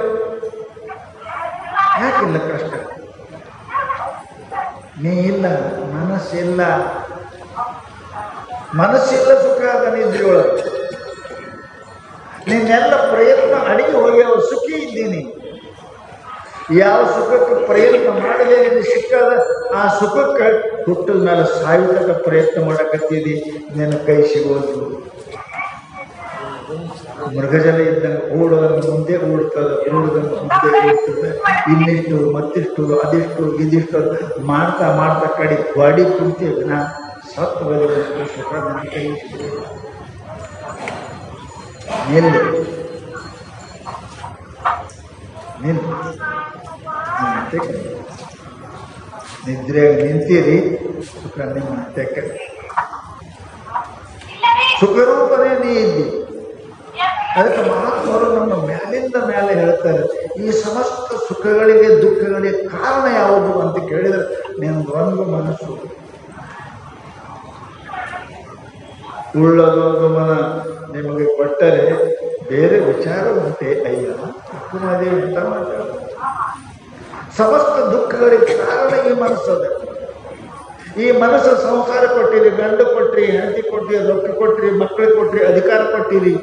ಯಾಕಿಲ್ಲ ಕಷ್ಟ? ನೀ ಇಲ್ಲ, ಮನಸ್ಸಿಲ್ಲ. ಮನಸ್ಸಿಲ್ಲ ಸುಖ ಅದ ನಿದ್ರೆಯೊಳಗೆ. ನೀನೆಲ್ಲ ಪ್ರಯತ್ನ ಅಡಿಗೆ ಹೋಗ್ಯಾವ, ಸುಖಿ ಇದ್ದೀನಿ. ಯಾವ ಸುಖಕ್ಕೆ ಪ್ರಯತ್ನ ಮಾಡಲೇ ನಿಮಗೆ ಸಿಕ್ಕದ, ಆ ಸುಖಕ್ಕೆ ಹುಟ್ಟದ ಮೇಲೆ ಸಾಯುವುದಕ್ಕೆ ಪ್ರಯತ್ನ ಮಾಡಕತ್ತಿದಿ, ನಿನ್ನ ಕೈ ಸಿಗೋದು. ಮೃಗಜಲ ಇದ್ದಂಗೆ ಓಡೋದಂಗೆ ಮುಂದೆ ಓಡ್ತದೆ, ಓಡೋದಂಗೆ ಮುಂದೆ ಓಡ್ತದೆ. ಇನ್ನಿಷ್ಟು ಮತ್ತಿಷ್ಟು ಅದಿಷ್ಟು ಇದಿಷ್ಟು ಮಾಡ್ತಾ ಮಾಡ್ತಾ ಕಡೆ ಗಾಡಿ ಕುಂತೀವಿ. ನಾ ಸತ್ತು ಬದಲಷ್ಟು ಸುಖ ನನ್ನ ಕೈ ಸಿಗೋದು. ನಿದ್ರೆಯಾಗ ನಿಂತೀರಿ, ಸುಖ ನಿಮ್ಮ ತೆಕ್ಕ. ಸುಖರೂಪನೇ ನೀ ಇದ್ದಿ. ಅದಕ್ಕೆ ಮಹಾತ್ಮರು ನಮ್ಮ ಮ್ಯಾಲಿಂದ ಮೇಲೆ ಹೇಳ್ತಾರೆ, ಈ ಸಮಸ್ತ ಸುಖಗಳಿಗೆ ದುಃಖಗಳಿಗೆ ಕಾರಣ ಯಾವುದು ಅಂತ ಕೇಳಿದರೆ ನಿಮ್ಗೊಂದು ಮನಸ್ಸು. ಉಳ್ಳದೊಂದು ಮನ ನಿಮಗೆ ಕೊಟ್ಟರೆ ಬೇರೆ ವಿಚಾರ ಉಂಟೆ ಅಯ್ಯ ಅಕ್ಕುಮಾದೇವಿ ಅಂತ ಮಾತಾಡ. ಸಮಸ್ತ ದುಃಖಗಳಿಗೆ ಕಾರಣ ಈ ಮನಸ್ಸದ. ಈ ಮನಸ್ಸು ಸಂಸಾರ ಕೊಟ್ಟಿರಿ, ಗಂಡು ಕೊಟ್ರಿ, ಹೆಂಡತಿ ಕೊಟ್ರಿ, ರೊಕ್ಕ ಕೊಟ್ರಿ, ಮಕ್ಕಳಿಗೆ ಕೊಟ್ರಿ, ಅಧಿಕಾರ ಕೊಟ್ಟಿರಿ.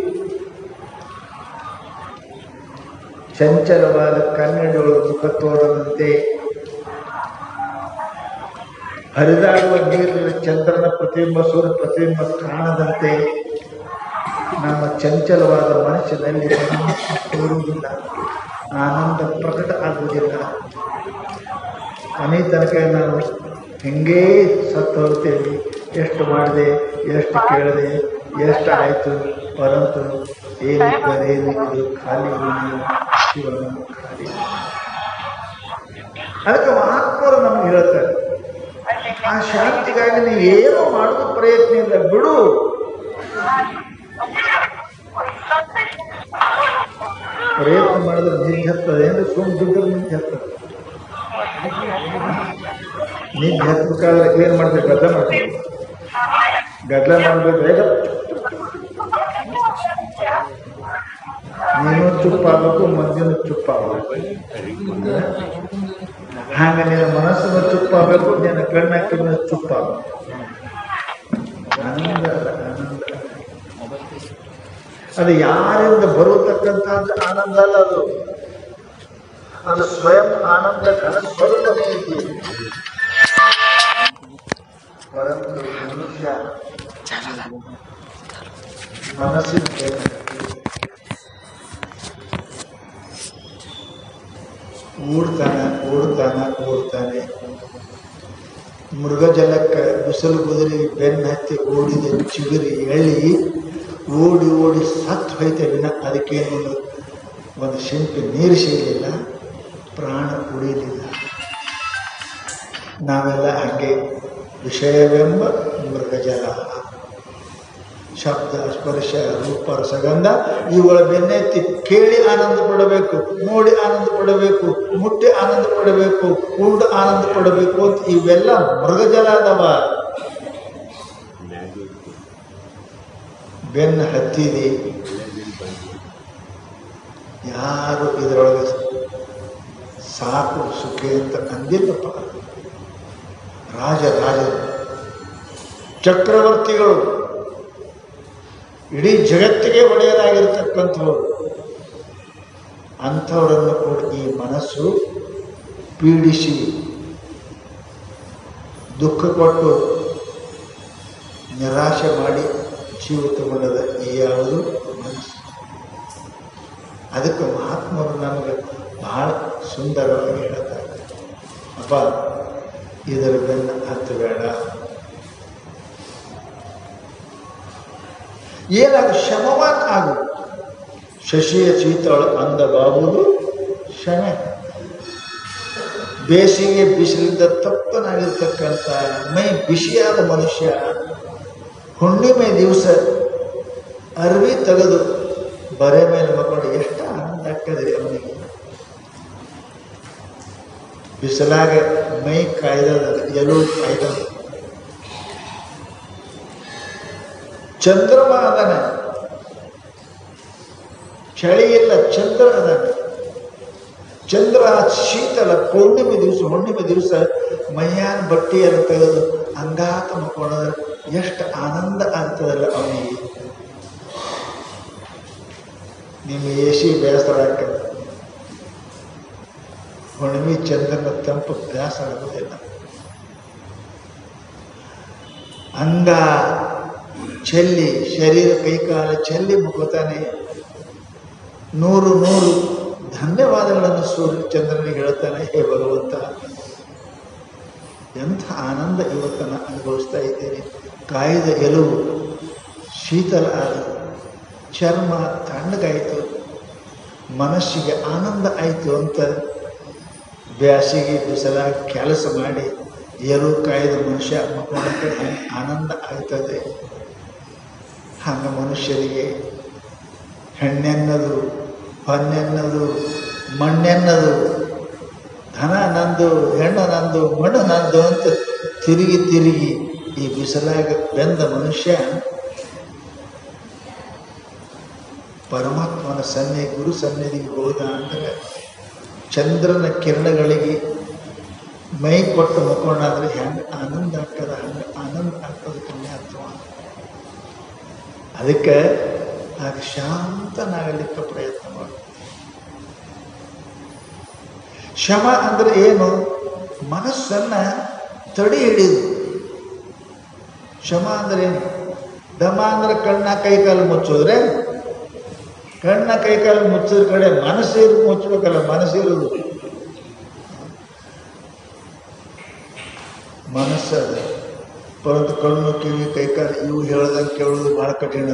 ಚಂಚಲವಾದ ಕನ್ನಡಿಯೊಳಗೆ ಮುಖ ತೋರದಂತೆ, ಹರಿದಾಡುವ ನೀರಿನ ಚಂದ್ರನ ಪ್ರತಿಬಿಂಬ ಸೂರ್ಯ ಪ್ರತಿಬಿಂಬ ಕಾಣದಂತೆ ನಮ್ಮ ಚಂಚಲವಾದ ಮನಸ್ಸಿನಲ್ಲಿ ತೋರುವುದಿಲ್ಲ. ಆನಂದ ಪ್ರಕಟ ಆಗುವುದಿಲ್ಲ. ಮನೆ ತನಕ ನಾವು ಹಿಂಗೇ ಸತ್ತು ಹೋಗ್ತೇವೆ. ಎಷ್ಟು ಮಾಡಿದೆ, ಎಷ್ಟು ಕೇಳಿದೆ, ಎಷ್ಟು ಆಯಿತು, ಪರಂತು ಏನಿದ್ದರೇನು ಇದು ಖಾಲಿ ಶಿವನ ಖಾಲಿ. ಅದಕ್ಕೆ ಮಹಾತ್ಮರು ನಮ್ಗೆ ಹೇಳ್ತಾರೆ, ಆ ಶಾಂತಿಗಾಗಿ ನೀವು ಏನೋ ಮಾಡೋದು ಪ್ರಯತ್ನ ಇಲ್ಲ, ಬಿಡು. ಪ್ರಯತ್ನ ಮಾಡಿದ್ರೆ ನಿದ್ದೆ ಹತ್ತದ ಅಂದ್ರೆ ಸುಮ್ ಬಿದ್ದರೆ ನಿದ್ದೆ ಹತ್ತದ. ನಿದ್ದೆ ಹತ್ತಬೇಕಾದ್ರೆ ಏನು ಮಾಡ್ಬೇಕು? ಗದ್ದಲ ಮಾಡ್ಬೇಕು. ಗದ್ದಲ ಮಾಡ್ಬೇಕು. ನೀನು ಚುಪ್ಪಾಗಬೇಕು, ಮಂದಿನ ಚುಪ್ಪಾಗಬೇಕು. ಹಾಗೆ ನಿನ್ನ ಮನಸ್ಸನ್ನು ಚುಪ್ಪಾಗಬೇಕು, ನಿನ್ನ ಕಣ್ಣಾಕಿನ ಚುಪ್ಪಾಗಬೇಕು. ಆನಂದ ಆನಂದ ಅದು ಯಾರಿಂದ ಬರತಕ್ಕಂಥ ಆನಂದ ಅಲ್ಲ, ಅದು ಸ್ವಯಂ ಆನಂದ ಸ್ವರೂಪನೇ ಇದೆ. ಪರಂತು ಮನುಷ್ಯ ಮನಸ್ಸಿನ ಓಡ್ತಾನೆ. ಮೃಗಜಲಕ್ಕೆ ಬಿಸಿಲು ಕುದುರೆ ಬೆನ್ನ ಹತ್ತಿ ಓಡಿದ ಚಿಗುರಿ ಎಳ್ಳಿ ಓಡಿ ಸತ್ತು ಹೋಯ್ತೇವೆ. ಅದಕ್ಕೇನು ಒಂದು ಶಿಂಪಿ ನೀರು ಸಿಗಲಿಲ್ಲ, ಪ್ರಾಣ ಉಳಿಲಿಲ್ಲ. ನಾವೆಲ್ಲ ಹಾಗೆ ವಿಷಯವೆಂಬ ಮೃಗಜಲ, ಶಬ್ದ ಸ್ಪರ್ಶ ರೂಪ ರಸಗಂಧ ಇವುಗಳ ಬೆನ್ನೆತ್ತಿ ಕೇಳಿ ಆನಂದ ಪಡಬೇಕು, ನೋಡಿ ಆನಂದ ಪಡಬೇಕು, ಮುಟ್ಟಿ ಆನಂದ ಪಡಬೇಕು, ಉಂಡು ಆನಂದ ಪಡಬೇಕು ಅಂತ ಇವೆಲ್ಲ ಮೃಗಜಲ ಅದವ. ಬೆನ್ನ ಹತ್ತಿದೆ, ಯಾರು ಇದರೊಳಗೆ ಸಾಕು ಸುಖಿ ಅಂತ ಅಂದಿಲ್ಲಪ್ಪ. ರಾಜ ಚಕ್ರವರ್ತಿಗಳು, ಇಡೀ ಜಗತ್ತಿಗೆ ಒಡೆಯರಾಗಿರ್ತಕ್ಕಂಥವ್ರು, ಅಂಥವರನ್ನು ಕೂಡ ಈ ಮನಸ್ಸು ಪೀಡಿಸಿ ದುಃಖ ಕೊಟ್ಟು ನಿರಾಶೆ ಮಾಡಿ ಜೀವಿತಗೊಂಡದ ಈ ಯಾವುದು ಮನಸ್ಸು. ಅದಕ್ಕೆ ಮಹಾತ್ಮರು ನಮಗೆ ಬಹಳ ಸುಂದರವಾಗಿ ಹೇಳ್ತಾರೆ, ಅಪ್ಪ ಇದರ ಬೆನ್ನ ಹತ್ತಬೇಡ. ಏನಾಗ ಶಮವಾನ್ ಆಗು. ಶಶಿಯ ಶೀತಳ ಅಂದವಾಗುವುದು ಶಮೆ. ಬೇಸಿಗೆ ಬಿಸಿಲಿಂದ ತಪ್ಪನಾಗಿರ್ತಕ್ಕಂಥ ಮೈ ಬಿಸಿಯಾದ ಮನುಷ್ಯ ಹುಣ್ಣಿಮೆ ದಿವಸ ಅರ್ವಿ ತೆಗೆದು ಬರೆ ಮೇಲೆ ಮಕ್ಕಳು ಎಷ್ಟು ಆನಂದ ಆಗ್ತದೆ ಅವನಿಗೆ. ಬಿಸಿಲಾಗ ಮೈ ಕಾಯ್ದದ, ಎಲ್ಲೂ ಕಾಯ್ದದ. ಚಂದ್ರಮ ಅದನ, ಚಳಿ ಇಲ್ಲ, ಚಂದ್ರ ಅದನ. ಚಂದ್ರ ಶೀತಲ ಹುಣ್ಣಿಮೆ ದಿವಸ ಮೈಯಾನ ಬಟ್ಟೆಯನ್ನು ತೆಗೆದು ಅಂಗಾತ ಮಕ್ಕೊಂಡ್ರೆ ಎಷ್ಟು ಆನಂದ ಆಗ್ತದಲ್ಲ ಅವನಿಗೆ. ನಿಮ್ಮ ಎಸಿ ಬೇಸರ ಆಗ್ತದೆ, ಹುಣ್ಣಿಮೆ ಚಂದ್ರನ ತಂಪು ಬೇಸರ ಆಗೋದಿಲ್ಲ. ಅಂಗ ಚೆಲ್ಲಿ ಶರೀರ ಕೈಕಾಲ ಚೆಲ್ಲಿ ಮುಖತಾನೆ. 100 ಧನ್ಯವಾದಗಳನ್ನು ಸೂರ್ಯ ಚಂದ್ರನಿಗೆ ಹೇಳ್ತಾನೆ, ಹೇ ಭಗವಂತ, ಎಂಥ ಆನಂದ ಇವತ್ತನ್ನು ಅನುಭವಿಸ್ತಾ ಇದ್ದೇನೆ. ಕಾಯ್ದ ಎಲುಬು ಶೀತಲ ಆದ, ಚರ್ಮ ತಣ್ಣಗಾಯಿತು, ಮನಸ್ಸಿಗೆ ಆನಂದ ಆಯಿತು ಅಂತ ಬ್ಯಾಸಿಗೆ ಬಿಸಿಲ ಕೆಲಸ ಮಾಡಿ ಎಲು ಕಾಯ್ದ ಮನುಷ್ಯ ಮಕ್ಕಳಕ್ಕೆ ಆನಂದ ಆಗ್ತದೆ. ಹಂಗೆ ಮನುಷ್ಯರಿಗೆ ಹೆಣ್ಣೆನ್ನದು, ಹೊನ್ನೆನ್ನದು, ಮಣ್ಣೆನ್ನದು, ಧನ ನಂದು, ಹೆಣ್ಣು ನಂದು, ಮಣ್ಣು ನಂದು ಅಂತ ತಿರುಗಿ ಈ ಬಿಸಿಲಾಗ ಬೆಂದ ಮನುಷ್ಯ ಪರಮಾತ್ಮನ ಗುರು ಸನ್ನಿಧಿಗೆ ಹೋದ ಅಂದರೆ ಚಂದ್ರನ ಕಿರಣಗಳಿಗೆ ಮೈ ಕೊಟ್ಟು ಮಕ್ಕೊಂಡಾದ್ರೆ ಹೆಂಗೆ ಆನಂದ ಆಗ್ತದ, ಹಂಗೆ ಆನಂದ ಆಗ್ತದೆ ಪುಣ್ಯಾತ್ಮ. ಅದಕ್ಕೆ ಆಗ ಶಾಂತನಾಗಲಿಕ್ಕೆ ಪ್ರಯತ್ನ ಮಾಡು. ಶಮ ಅಂದ್ರೆ ಏನು? ಮನಸ್ಸನ್ನ ತಡಿ ಹಿಡಿದು. ಶಮ ಅಂದ್ರೆ ಏನು? ದಮ ಅಂದ್ರೆ ಕೈಕಾಲು ಮುಚ್ಚೋದ್ರೆ ಕಣ್ಣ ಕೈಕಾಲು ಮುಚ್ಚಿದ ಕಡೆ ಮನಸ್ಸಿರು ಮುಚ್ಚಬೇಕಲ್ಲ, ಮನಸ್ಸಿರುವುದು ಮನಸ್ಸದ. ಪರಂತು ಕಣ್ಣು ಕಿವಿ ಕೈಕಾಲು ಇವು ಹೇಳ್ದಂಗೆ ಕೇಳೋದು ಭಾಳ ಕಠಿಣ.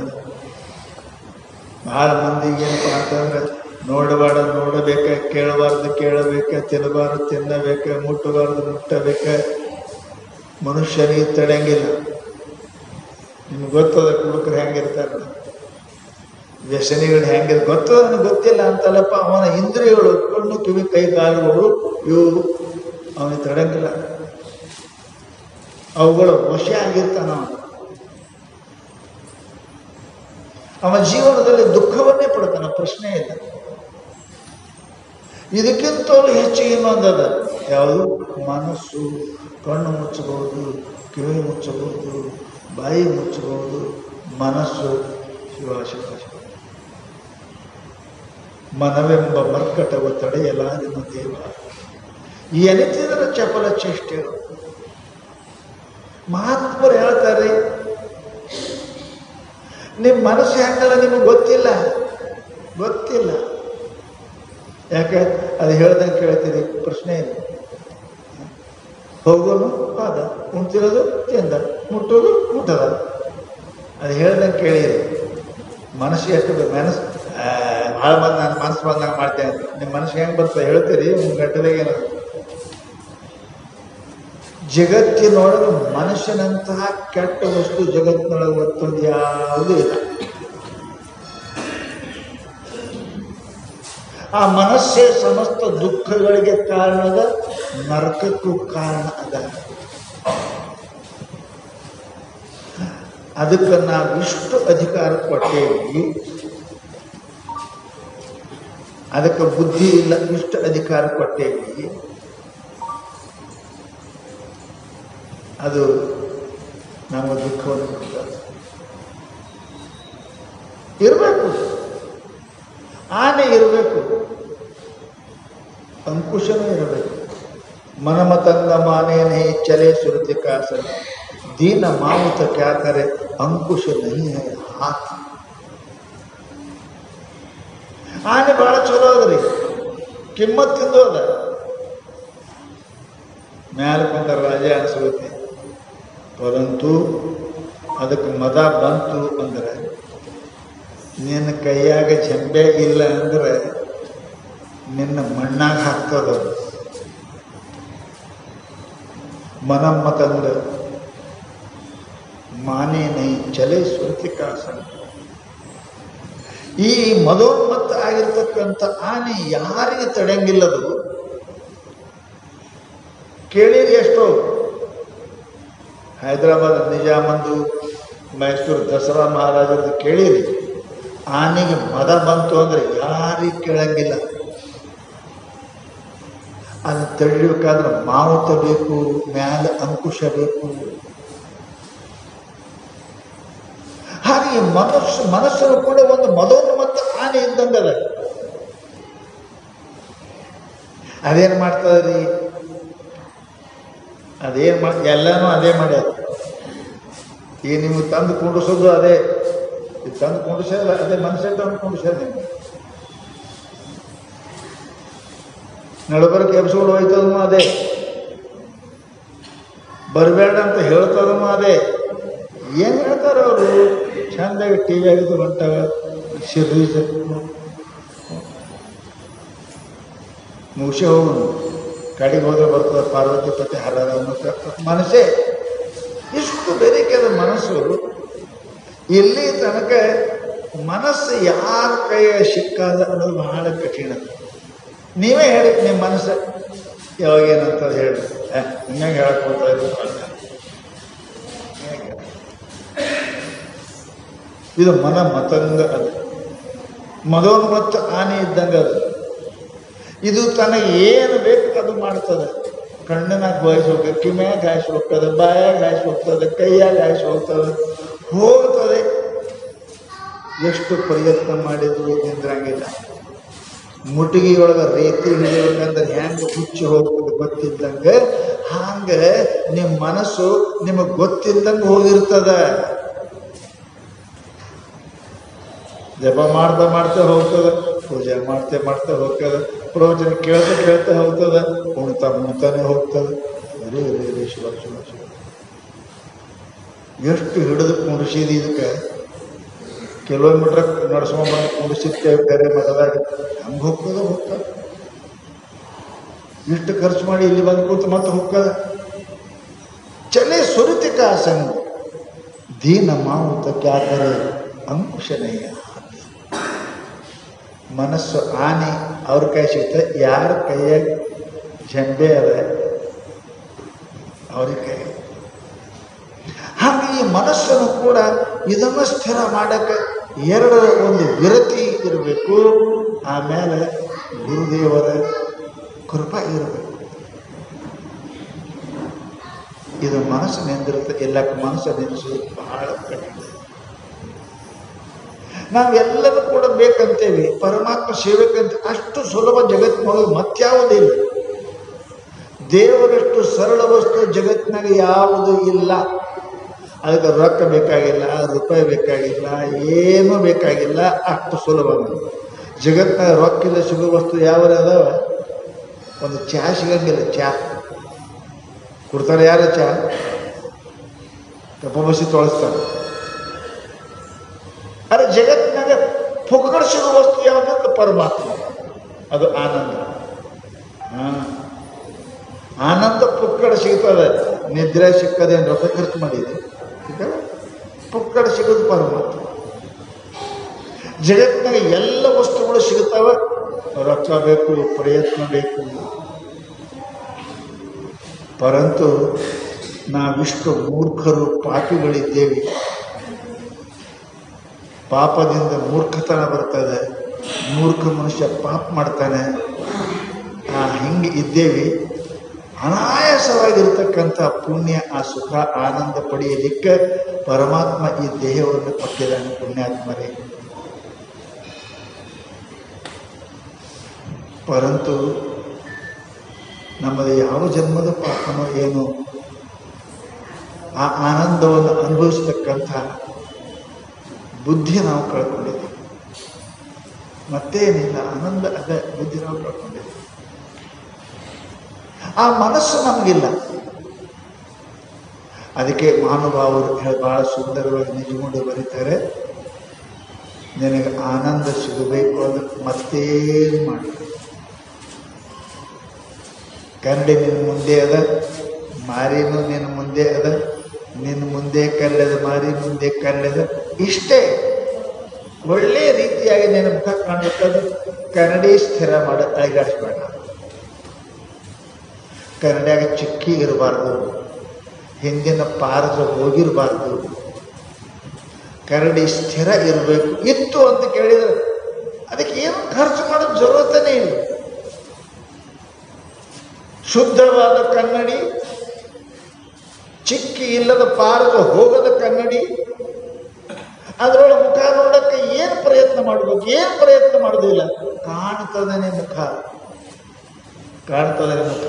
ಭಾಳ ಮಂದಿಗೆ ಏನಪ್ಪ ಅಂತಂದ್ರೆ ನೋಡಬಾರ್ದ ನೋಡಬೇಕ, ಕೇಳಬಾರ್ದು ಕೇಳಬೇಕ, ತಿನ್ನಬಾರ್ದು ತಿನ್ನಬೇಕ, ಮುಟ್ಟಬಾರ್ದು ಮುಟ್ಟಬೇಕ. ಮನುಷ್ಯನಿಗೆ ತಡೆಯಂಗಿಲ್ಲ. ನಿಮ್ಗೆ ಗೊತ್ತದ ಕುಡುಕರು ಹೆಂಗಿರ್ತಾರೆ, ವ್ಯಸನಿಗಳು ಹೆಂಗಿರ್ ಗೊತ್ತದ, ನನಗೆ ಗೊತ್ತಿಲ್ಲ ಅಂತಲ್ಲಪ್ಪ. ಅವನ ಇಂದ್ರಿಯಗಳು ಕಣ್ಣು ಕಿವಿ ಕೈ ಕಾಲುಗಳು ಇವು ಅವನಿಗೆ ತಡೆಯಂಗಿಲ್ಲ. ಅವುಗಳು ವಶ ಆಗಿರ್ತಾನ. ಅವನ ಜೀವನದಲ್ಲಿ ದುಃಖವನ್ನೇ ಪಡ್ತಾನ, ಪ್ರಶ್ನೆ ಇಲ್ಲ. ಇದಕ್ಕಿಂತಲೂ ಹೆಚ್ಚು ಇನ್ನೊಂದದ, ಯಾವುದು? ಮನಸ್ಸು. ಕಣ್ಣು ಮುಚ್ಚಬಹುದು, ಕಿವಿ ಮುಚ್ಚಬಹುದು, ಬಾಯಿ ಮುಚ್ಚಬಹುದು, ಮನಸ್ಸು. ಶಿವ ಶಿವ ಶಿವ. ಮನವೆಂಬ ಮರ್ಕಟವ ತಡೆಯಲಾರಿನ ದೇವ, ಎನಿತಿದರ ಚಪಲ ಚೇಷ್ಟೆಗಳು. ಮಹಾತ್ಮರು ಹೇಳ್ತಾರೆ, ನಿಮ್ಮ ಮನಸ್ಸು ಹೆಂಗಲ್ಲ ನಿಮಗೆ ಗೊತ್ತಿಲ್ಲ, ಗೊತ್ತಿಲ್ಲ. ಯಾಕೆ? ಅದು ಹೇಳ್ದಂಗೆ ಕೇಳ್ತೀರಿ, ಪ್ರಶ್ನೆ ಇಲ್ಲ. ಹೋಗೋನು ಪಾದ, ಉಣ್ತಿರೋದು ತಿಂದ, ಮುಟ್ಟೋದು ಮುಟ್ಟದ. ಅದು ಹೇಳ್ದಂಗೆ ಕೇಳಿರಿ. ಮನಸ್ಸು ಎಷ್ಟು ಮನಸ್ಸು ಭಾಳ ಮಂದಿ ನಾನು ಮನಸ್ಸು ಬಂದಂಗೆ ಮಾಡ್ತೇನೆ ಅಂತ. ನಿಮ್ಮ ಮನಸ್ಸಿಗೆ ಹೆಂಗೆ ಬರ್ತದೆ ಹೇಳ್ತೀರಿ, ಒಂದು ಗಂಟೆದಾಗ ಏನದು. ಜಗತ್ತಿನೊಳಗೆ ಮನುಷ್ಯನಂತಹ ಕೆಟ್ಟ ವಸ್ತು ಜಗತ್ತಿನೊಳಗೆ ಮತ್ತೊಂದು ಯಾವುದೂ ಇಲ್ಲ. ಆ ಮನಸ್ಸೇ ಸಮಸ್ತ ದುಃಖಗಳಿಗೆ ಕಾರಣದ, ನರಕಕ್ಕೂ ಕಾರಣ ಅದ. ಅದಕ್ಕೆ ನಾವಿಷ್ಟು ಅಧಿಕಾರ ಕೊಟ್ಟೇವಿ, ಅದಕ್ಕೆ ಬುದ್ಧಿ ಇಲ್ಲ, ಇಷ್ಟು ಅಧಿಕಾರ ಕೊಟ್ಟೇವಿ. ಅದು ನಮ್ಮ ದುಃಖವನ್ನು ಕೊಡ್ತದೆ. ಇರಬೇಕು, ಆನೆ ಇರಬೇಕು, ಅಂಕುಶನೂ ಇರಬೇಕು. ಮನಮತಂಗ ಮಾನೇನೇ ಚಲೆ ಸುರತಿ ಕಾಸನ ದೀನ ಮಾವುತ ಕ್ಯಾ ಕರೆ ಅಂಕುಶ ನಹಿ ಹೈ ಹಾತ್. ಆನೆ ಬಹಳ ಚಲೋ ಅದ್ರಿ, ಕಿಮ್ಮತ್ತಿಂದು ಅದ. ಮ್ಯಾಲ ಕುಂತ ರಾಜ ಅನ್ಸುತ್ತೆ. ಪರಂತು ಅದಕ್ಕೆ ಮದ ಬಂತು ಅಂದ್ರೆ, ನಿನ್ನ ಕೈಯಾಗ ಜಂಬೆ ಇಲ್ಲ ಅಂದ್ರೆ ನಿನ್ನ ಮಣ್ಣಾಗ ಹಾಕ್ತದ. ಮನಮ್ಮತಂದ ಮಾನೇ ನೈ ಚಲೆ ಸುರತಿಕಾಸನ. ಈ ಮದೋನ್ಮತ್ತ ಆಗಿರ್ತಕ್ಕಂಥ ಆನೆ ಯಾರಿಗೆ ತಡೆಯಂಗಿಲ್ಲದು. ಕೇಳಿರಿ ಎಷ್ಟೋ, ಹೈದರಾಬಾದ್ ನಿಜಾಮಂದು, ಮೈಸೂರು ದಸರಾ ಮಹಾರಾಜರದ್ದು ಕೇಳಿರಿ. ಆನೆಗೆ ಮದ ಬಂತು ಅಂದ್ರೆ ಯಾರಿಗೆ ಕೇಳಂಗಿಲ್ಲ. ಅದನ್ನು ತಡಿಬೇಕಾದ್ರೆ ಮಾವುತ ಬೇಕು, ಮ್ಯಾಲ ಅಂಕುಶ ಬೇಕು. ಹಾಗೆ ಮನಸ್ಸನ್ನು ಕೂಡ ಒಂದು ಮದೋನ್ಮತ್ತ ಆನೆ ಇದ್ದಂಗದ. ಅದೇನು ಮಾಡ್ತದ್ರಿ? ಅದೇನು ಮಾಡಿ ಎಲ್ಲನೂ ಅದೇ ಮಾಡ್ಯಾರ. ಈಗ ನಿಮ್ಗೆ ತಂದು ಕುಂಡಿಸೋದು ಅದೇ, ಇದು ತಂದು ಕುಂಡಿಸಲ್ಲ, ಅದೇ ಮನುಷ್ಯ ತಂದು ಕುಂಡಿಸೋದು. ನಿಮ್ಗೆ ನಡಬರ್ಕ್ ಎಬ್ಸ್ಕೊಂಡು ಹೋಯ್ತದೂ ಅದೇ, ಬರಬೇಡ ಅಂತ ಹೇಳ್ತದೂ ಅದೇ. ಏನು ಹೇಳ್ತಾರ ಅವರು? ಚಂದಾಗಿ ಟಿವಿ ಆಗಿದ್ದು ಹೊಂಟಾಗ ಸಿರೀಸ್ ಮುಗಿಸಿ ಹೋಗೋನು, ಕಡೆಗೆ ಹೋದ್ರೆ ಬರ್ತದೆ ಪಾರ್ವತಿ ಪತಿ ಹರರ ಮನಸ್ಸೇ. ಇಷ್ಟು ಬೆರಿಕೆದ ಮನಸ್ಸು. ಇಲ್ಲಿ ತನಕ ಮನಸ್ಸು ಯಾರ ಕೈಯ ಸಿಕ್ಕಾದ ಅನ್ನೋದು ಬಹಳ ಕಠಿಣ. ನೀವೇ ಹೇಳಿ ನಿಮ್ಮ ಮನಸ್ಸು ಯಾವಾಗ ಏನಂತ ಹೇಳಿ, ಹಿಂಗೆ ಹೇಳಕ್ ಹೋಗ್ತಾ ಇರೋದು. ಇದು ಮನ ಮತಂಗ. ಅದು ಮದೋನ್ಮತ್ತ ಆನೆ ಇದ್ದಂಗೆ. ಅದು ಇದು ತನಗೆ ಏನು ಬೇಕು ಅದು ಮಾಡ್ತದೆ. ಕಣ್ಣಿನಾಗ ಗಾಯಿಸಿ ಹೋಗ್ತದೆ, ಕಿಮ್ಯಾಗ ಗಾಯಿಸಿ ಹೋಗ್ತದೆ, ಬಾಯಾಗ ಗಾಯಿಸಿ ಹೋಗ್ತದೆ, ಕೈಯಾಗ ಗಾಯಿಸಿ ಹೋಗ್ತದೆ. ಎಷ್ಟು ಪ್ರಯತ್ನ ಮಾಡಿದ್ರು ನಿಂದ್ರಂಗಿಲ್ಲ. ಮುಟಿಗೆಯೊಳಗೆ ರೇತಿ ಹಿಡಿಬೇಕಂದ್ರೆ ಹೆಂಗೆ ಹುಚ್ಚಿ ಹೋಗ್ತದೆ ಗೊತ್ತಿದ್ದಂಗೆ, ಹಂಗೆ ನಿಮ್ಮ ಮನಸ್ಸು ನಿಮಗೆ ಗೊತ್ತಿದ್ದಂಗೆ ಹೋಗಿರ್ತದ. ಜಪ ಮಾಡ್ತಾ ಹೋಗ್ತದೆ, ಪೂಜೆ ಮಾಡ್ತಾ ಹೋಗ್ತದೆ, ಪ್ರವಚನ ಕೇಳ್ತಾ ಹೋಗ್ತದೆ, ಉಣ್ತಾನೆ ಹೋಗ್ತದೆ. ಅರೇ ಶಿವ ಶಿವ ಶಿವ, ಎಷ್ಟು ಹಿಡಿದು ಕುಂಡಿಸಿದ ಇದಕ್ಕೆ ಕಿಲೋಮೀಟರ್ ನಡ್ಸ್ಕೊಂಡ್ ಬಂದು ಕುಂಡಿಸಿರ್ತೇವೆ ಬೇರೆ ಮಠದಾಗ. ಹಂಗೆ ಹೋಗ್ತದೆ. ಇಷ್ಟು ಖರ್ಚು ಮಾಡಿ ಇಲ್ಲಿ ಬಂದು ಕೂತು ಮತ್ತೆ ಹೋಗ್ತದ. ಚಲೆ ಸುರಿತಿ ಕಾ ಸಂಗ ದೀನ ಮಾವುತ ಕ್ಯಾ ಕರೆ ಅಂಕುಶನಯ್ಯ. ಮನಸ್ಸು ಆನೆ ಅವ್ರ ಕೈ ಸಿಗ್ತದೆ, ಯಾರ ಕೈಯಾಗ ಜಂಬೆ ಅದ ಅವ್ರಿಗೆ ಕೈ. ಹಾಗೆ ಈ ಮನಸ್ಸನ್ನು ಕೂಡ ಇದನ್ನು ಸ್ಥಿರ ಮಾಡಕ್ಕೆ ಎರಡರ ಒಂದು ವಿರತಿ ಇರಬೇಕು, ಆಮೇಲೆ ಗುರುದೇವರ ಕೃಪಾ ಇರಬೇಕು. ಇದು ಮನಸ್ಸು ನಿಂದಿರುತ್ತೆ, ಎಲ್ಲಕ್ಕೆ ಮನಸ್ಸು ನಿಲ್ಲಿಸೋದು ಬಹಳ ಕಠಿಣ. ನಾವೆಲ್ಲರೂ ಕೂಡ ಬೇಕಂತೇವೆ, ಪರಮಾತ್ಮ ಸೇವೆಕಂತ ಅಷ್ಟು ಸುಲಭ ಜಗತ್ತಿನೊಳಗೆ ಮತ್ಯಾವುದಿಲ್ಲ. ದೇವರಷ್ಟು ಸರಳ ವಸ್ತು ಜಗತ್ತಿನಾಗ ಯಾವುದೂ ಇಲ್ಲ. ಅದಕ್ಕೆ ರೊಕ್ಕ ಬೇಕಾಗಿಲ್ಲ, ರೂಪಾಯಿ ಬೇಕಾಗಿಲ್ಲ, ಏನೂ ಬೇಕಾಗಿಲ್ಲ, ಅಷ್ಟು ಸುಲಭ. ಜಗತ್ತಿನಾಗ ರೊಕ್ಕಿಲ್ಲ ಸಿಗೋ ವಸ್ತು ಯಾವ ಅದಾವ? ಒಂದು ಚಹಾ ಸಿಗಂಗಿಲ್ಲ. ಚಹಾ ಕೊಡ್ತಾರೆ ಯಾರು? ಚಹಾ ಕಪ್ಪ ಬಸಿ ತೊಳಸ್ತಾರೆ. ಅರೆ ಜಗತ್ತಿನಾಗ ಪುಕ್ಕಡ ಸಿಗೋ ವಸ್ತು ಯಾವುದಂದ್ರೆ ಪರಮಾತ್ಮ, ಅದು ಆನಂದ. ಆನಂದ ಪುಕ್ಕಡ ಸಿಗ್ತದೆ. ನಿದ್ರೆ ಸಿಕ್ಕದೇನು ರೊಕ್ಕ ಖರ್ಚು ಮಾಡಿದೆ, ಪುಕ್ಕಡ ಸಿಗೋದು ಪರಮಾತ್ಮ. ಜಗತ್ತಿನಾಗ ಎಲ್ಲ ವಸ್ತುಗಳು ಸಿಗುತ್ತಾವ, ರೊಕ್ಕ ಬೇಕು, ಪ್ರಯತ್ನ ಬೇಕು. ಪರಂತು ನಾವಿಷ್ಟು ಮೂರ್ಖರು, ಪಾಪಿಗಳಿದ್ದೇವೆ. ಪಾಪದಿಂದ ಮೂರ್ಖತನ ಬರ್ತದೆ, ಮೂರ್ಖ ಮನುಷ್ಯ ಪಾಪ ಮಾಡ್ತಾನೆ. ಹಿಂಗೆ ಇದ್ದೇವೆ. ಅನಾಯಾಸವಾಗಿರ್ತಕ್ಕಂಥ ಪುಣ್ಯ, ಆ ಸುಖ ಆನಂದ ಪಡೆಯಲಿಕ್ಕೆ ಪರಮಾತ್ಮ ಈ ದೇಹವನ್ನು ಕೊಟ್ಟಿದ್ದಾನೆ. ಪುಣ್ಯಾತ್ಮರೇ, ಪರಂತು ನಮ್ಮದು ಯಾವ ಜನ್ಮದ ಪಾಪನೋ ಏನೋ, ಆ ಆನಂದವನ್ನು ಅನುಭವಿಸ್ತಕ್ಕಂಥ ಬುದ್ಧಿ ನಾವು ಕಳ್ಕೊಂಡಿದ್ದೀವಿ. ಮತ್ತೇನಿಲ್ಲ, ಆನಂದ ಅದೇ ಬುದ್ಧಿ ನಾವು ಕಳ್ಕೊಂಡಿದ್ದೀವಿ. ಆ ಮನಸ್ಸು ನಮಗಿಲ್ಲ. ಅದಕ್ಕೆ ಮಹಾನುಭಾವರು ಬಹಳ ಸುಂದರವಾಗಿ ನಿಜಗೊಂಡು ಬರೀತಾರೆ, ನಿನಗೆ ಆನಂದ ಸಿಗಬೇಕು ಅಂದ್ರೆ ಮತ್ತೇನು ಮಾಡಿ. ಕರಡಿ ನಿನ್ನ ಮುಂದೆ ಅದ, ಮಾರಿನೂ ನಿನ್ನ ಮುಂದೆ ಅದ, ನಿನ್ನ ಮುಂದೆ ಕರಡದ, ಮಾರಿ ಮುಂದೆ ಕರಡದ. ಇಷ್ಟೇ ಒಳ್ಳೆ ರೀತಿಯಾಗಿ ನಿನ್ನ ಮುಖ ಕಾಣಬೇಕಾದ್ರೆ ಕರಡಿ ಸ್ಥಿರ ಮಾಡ, ಅಳಿಗಾಡಿಸ್ಬೇಡ. ಕನ್ನಡಿಯಾಗ ಚಿಕ್ಕಿ ಇರಬಾರ್ದು, ಹಿಂದಿನ ಪಾರದ ಹೋಗಿರಬಾರ್ದು. ಕರಡಿ ಸ್ಥಿರ ಇರಬೇಕು. ಇತ್ತು ಅಂತ ಕೇಳಿದ್ರೆ ಅದಕ್ಕೆ ಏನು ಖರ್ಚು ಮಾಡೋದು ಜರುರತನೇ ಇಲ್ಲ. ಶುದ್ಧವಾದ ಕನ್ನಡಿ, ಚಿಕ್ಕಿ ಇಲ್ಲದ ಪಾರದ ಹೋಗದ ಕನ್ನಡಿ, ಅದರೊಳಗೆ ಮುಖ ನೋಡಕ್ಕೆ ಏನು ಪ್ರಯತ್ನ ಮಾಡಬೇಕು? ಏನು ಪ್ರಯತ್ನ ಮಾಡೋದಿಲ್ಲ, ಕಾಣ್ತದನೆ ಮುಖ, ಕಾಣ್ತದನೆ ಮುಖ.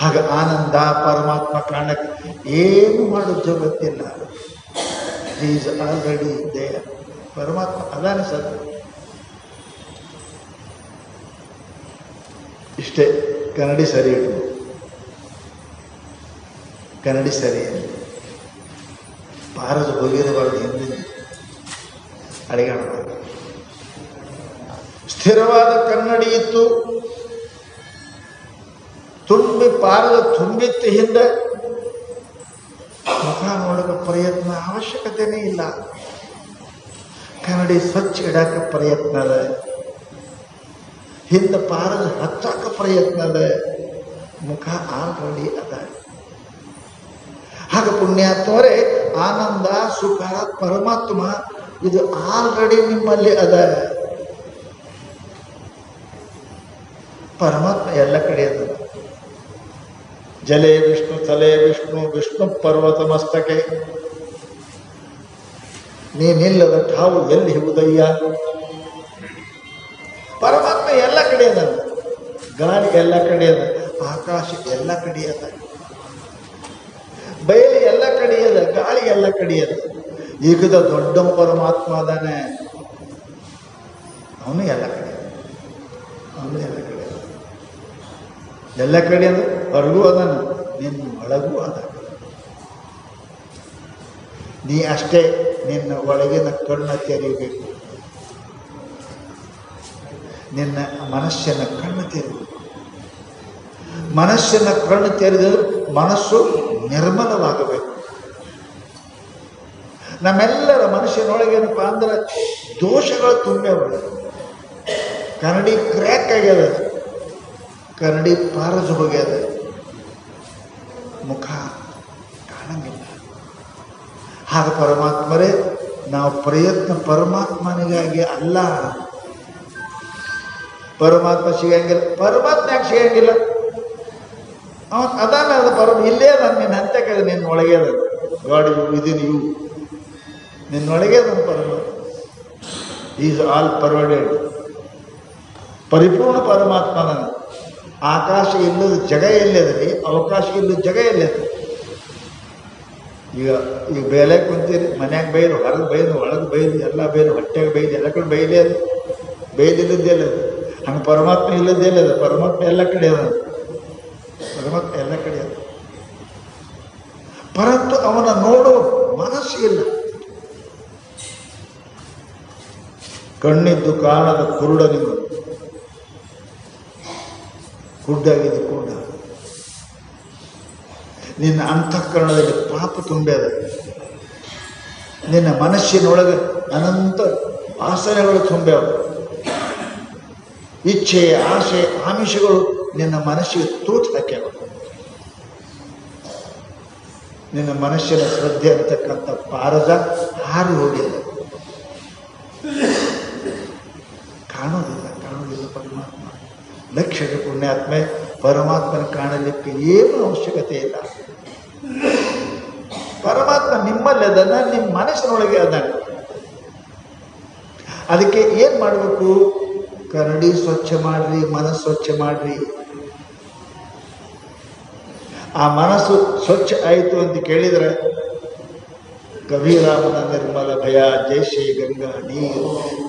ಹಾಗೆ ಆನಂದ ಪರಮಾತ್ಮ ಕಾಣಕ್ಕೆ ಏನು ಮಾಡೋದು ಜಗತ್ತಿಲ್ಲ. Is already there. ಪರಮಾತ್ಮ ಅದಾನೆ ಸರ್. ಇಷ್ಟೇ. ಕನ್ನಡಿ ಸರಿ ಇಟ್ಟು, ಕನ್ನಡಿ ಸರಿ ಪಾರದು ಹೋಗಿರಬಾರ್ದು, ಹಿಂದಿನ ಅಡಿಗಾಡಬಾರ್ದು. ಸ್ಥಿರವಾದ ಕನ್ನಡಿ ಇತ್ತು, ತುಂಬಿ ಪಾರದ ತುಂಬಿತ್ತು ಹಿಂದೆ, ಮುಖ ನೋಡಕ ಪ್ರಯತ್ನ ಅವಶ್ಯಕತೆನೇ ಇಲ್ಲ. ಕನ್ನಡಿ ಸ್ವಚ್ಛ ಇಡಕ್ಕೆ ಪ್ರಯತ್ನ ಅದ, ಹಿಂದೆ ಪಾರದ ಹಚ್ಚಾಕ ಪ್ರಯತ್ನ ಅದ, ಮುಖ ಆಲ್ರೆಡಿ ಅದ. ಹಾಗೆ ಪುಣ್ಯಾತ್ಮರೇ, ಆನಂದ ಸುಖ ಪರಮಾತ್ಮ ಇದು ಆಲ್ರೆಡಿ ನಿಮ್ಮಲ್ಲಿ ಅದ. ಪರಮಾತ್ಮ ಎಲ್ಲ ಕಡೆ ಅದ. ಜಲೇ ವಿಷ್ಣು ತಲೆ ವಿಷ್ಣು ವಿಷ್ಣು ಪರ್ವತ ಮಸ್ತಕೆ, ನೀನಿಲ್ಲದ ಠಾವು ಎಲ್ಲಿ ಹುದಯ್ಯ. ಪರಮಾತ್ಮ ಎಲ್ಲ ಕಡೆ ಅದ. ಗಾಳಿ ಎಲ್ಲ ಕಡೆ ಅದ, ಆಕಾಶ ಎಲ್ಲ ಕಡೆ ಅದ, ಬಯಲು ಎಲ್ಲ ಕಡೆ ಅದ, ಗಾಳಿ ಎಲ್ಲ ಕಡೆ ಅದ. ಈಗದ ದೊಡ್ಡ ಪರಮಾತ್ಮ ಅದಾನೆ. ಅವನು ಎಲ್ಲ ಕಡೆ, ಅವನು ಎಲ್ಲ ಕಡೆ, ಎಲ್ಲ ಕಡೆ ಅಂದ್ರೆ ಹೊರಗೂ ಅದಾನ, ನಿನ್ನ ಒಳಗೂ ಅದ. ನೀ ಅಷ್ಟೇ ನಿನ್ನ ಒಳಗಿನ ಕಣ್ಣು ತೆರೀಬೇಕು, ನಿನ್ನ ಮನಸ್ಸಿನ ಕಣ್ಣು ತೆರೀಬೇಕು. ಮನಸ್ಸಿನ ಕಣ್ಣು ತೆರೆದರೆ ಮನಸ್ಸು ನಿರ್ಮಲವಾಗಬೇಕು. ನಮ್ಮೆಲ್ಲರ ಮನಸ್ಸಿನೊಳಗೇನಪ್ಪ ಅಂದ್ರೆ ದೋಷಗಳು ತುಂಬ್ಯಾವ. ಕನ್ನಡಿ ಕ್ರ್ಯಾಕ್ ಆಗ್ಯದ, ಕನ್ನಡಿ ಪಾರಜು ಹೋಗ್ಯದ, ಮುಖ ಕಾಣಂಗಿಲ್ಲ. ಹಾಗೆ ಪರಮಾತ್ಮರೇ, ನಾವು ಪ್ರಯತ್ನ ಪರಮಾತ್ಮನಿಗಾಗಿ ಅಲ್ಲ. ಪರಮಾತ್ಮ ಸಿಗಂಗಿಲ್ಲ, ಪರಮಾತ್ಮ ಯಾಕೆ ಸಿಗಂಗಿಲ್ಲ? ಅವನು ಅದಾನ, ಅದು ಇಲ್ಲೇ ಅದ, ನಿನ್ನ ಹಂತಕ್ಕೆ ನಿನ್ನ ಒಳಗೆ ಅದ. ಗಾಡ್ ಯು ವಿದಿನ್ ಯು, ನಿನ್ನೊಳಗೆ ಅದನ್ನು ಪರಮಾತ್ಮ. ಈಸ್ ಆಲ್ ಪರ್ವಡೆಡ್, ಪರಿಪೂರ್ಣ ಪರಮಾತ್ಮನ. ಆಕಾಶ ಇಲ್ಲದ ಜಗ ಎಲ್ಲದರಿ, ಅವಕಾಶ ಇಲ್ಲದ ಜಗ ಎಲ್ಲದ. ಈಗ ಬೇಲೆ ಕುಂತೀರಿ, ಮನ್ಯಾಗ ಬೈಲು, ಹೊರಗೆ ಬೈಲು, ಒಳಗೆ ಬೈಲು, ಎಲ್ಲ ಬೈಲು, ಹೊಟ್ಟೆಗೆ ಬೈಲು, ಎಲ್ಲ ಕಡೆ ಬೈಲೇ ಅದು. ಬೈಲಿಲ್ಲದ್ದೇ ಅಲ್ಲ ಅದು. ಹಂಗೆ ಪರಮಾತ್ಮ ಇಲ್ಲದ್ದೇ ಅಲ್ಲ ಅದು. ಪರಮಾತ್ಮ ಎಲ್ಲ ಕಡೆ ಅದ, ಪರಮಾತ್ಮ ಎಲ್ಲ ಕಡೆ ಅದ. ಪರಂತು ಅವನ ನೋಡು ಮನಸ್ಸು ಇಲ್ಲ. ಕಣ್ಣಿದ್ದು ಕಾಣದ ಕುರುಡನಿಗೂ, ಕುಡ್ಡಾಗಿದ್ದು ಕುರುಡ. ನಿನ್ನ ಅಂತಃಕರಣದಲ್ಲಿ ಪಾಪ ತುಂಬ್ಯಾದ, ನಿನ್ನ ಮನಸ್ಸಿನೊಳಗೆ ಅನಂತ ವಾಸನೆಗಳು ತುಂಬ್ಯಾವ. ಇಚ್ಛೆ, ಆಸೆ, ಆಮಿಷಗಳು ನಿನ್ನ ಮನಸ್ಸಿಗೆ ತೂತು ಹಾಕ್ಯಾವ. ನಿನ್ನ ಮನಸ್ಸಿನ ಶ್ರದ್ಧೆ ಅಂತಕ್ಕಂಥ ಪಾರಜ ಹಾರಿ ಹೋಗ್ಯದ. ಕಾಣೋದಿಲ್ಲ ಪರಮಾತ್ಮ. ಲಕ್ಷದ ಪುಣ್ಯಾತ್ಮೆ, ಪರಮಾತ್ಮನ ಕಾಣಲಿಕ್ಕೆ ಏನು ಅವಶ್ಯಕತೆ ಇಲ್ಲ. ಪರಮಾತ್ಮ ನಿಮ್ಮಲ್ಲಿ ಅದನ್ನ, ನಿಮ್ಮ ಮನಸ್ಸಿನೊಳಗೆ ಅದಾನ. ಅದಕ್ಕೆ ಏನು ಮಾಡಬೇಕು? ಕನ್ನಡಿ ಸ್ವಚ್ಛ ಮಾಡ್ರಿ, ಮನಸ್ಸು ಸ್ವಚ್ಛ ಮಾಡ್ರಿ. ಆ ಮನಸ್ಸು ಸ್ವಚ್ಛ ಆಯಿತು ಅಂತ ಕೇಳಿದರೆ, ಕಬೀರಾಮನ ನಿರ್ಮಲ ಭಯ ಜೈಸೆ ಗಂಗಾ ನೀರು,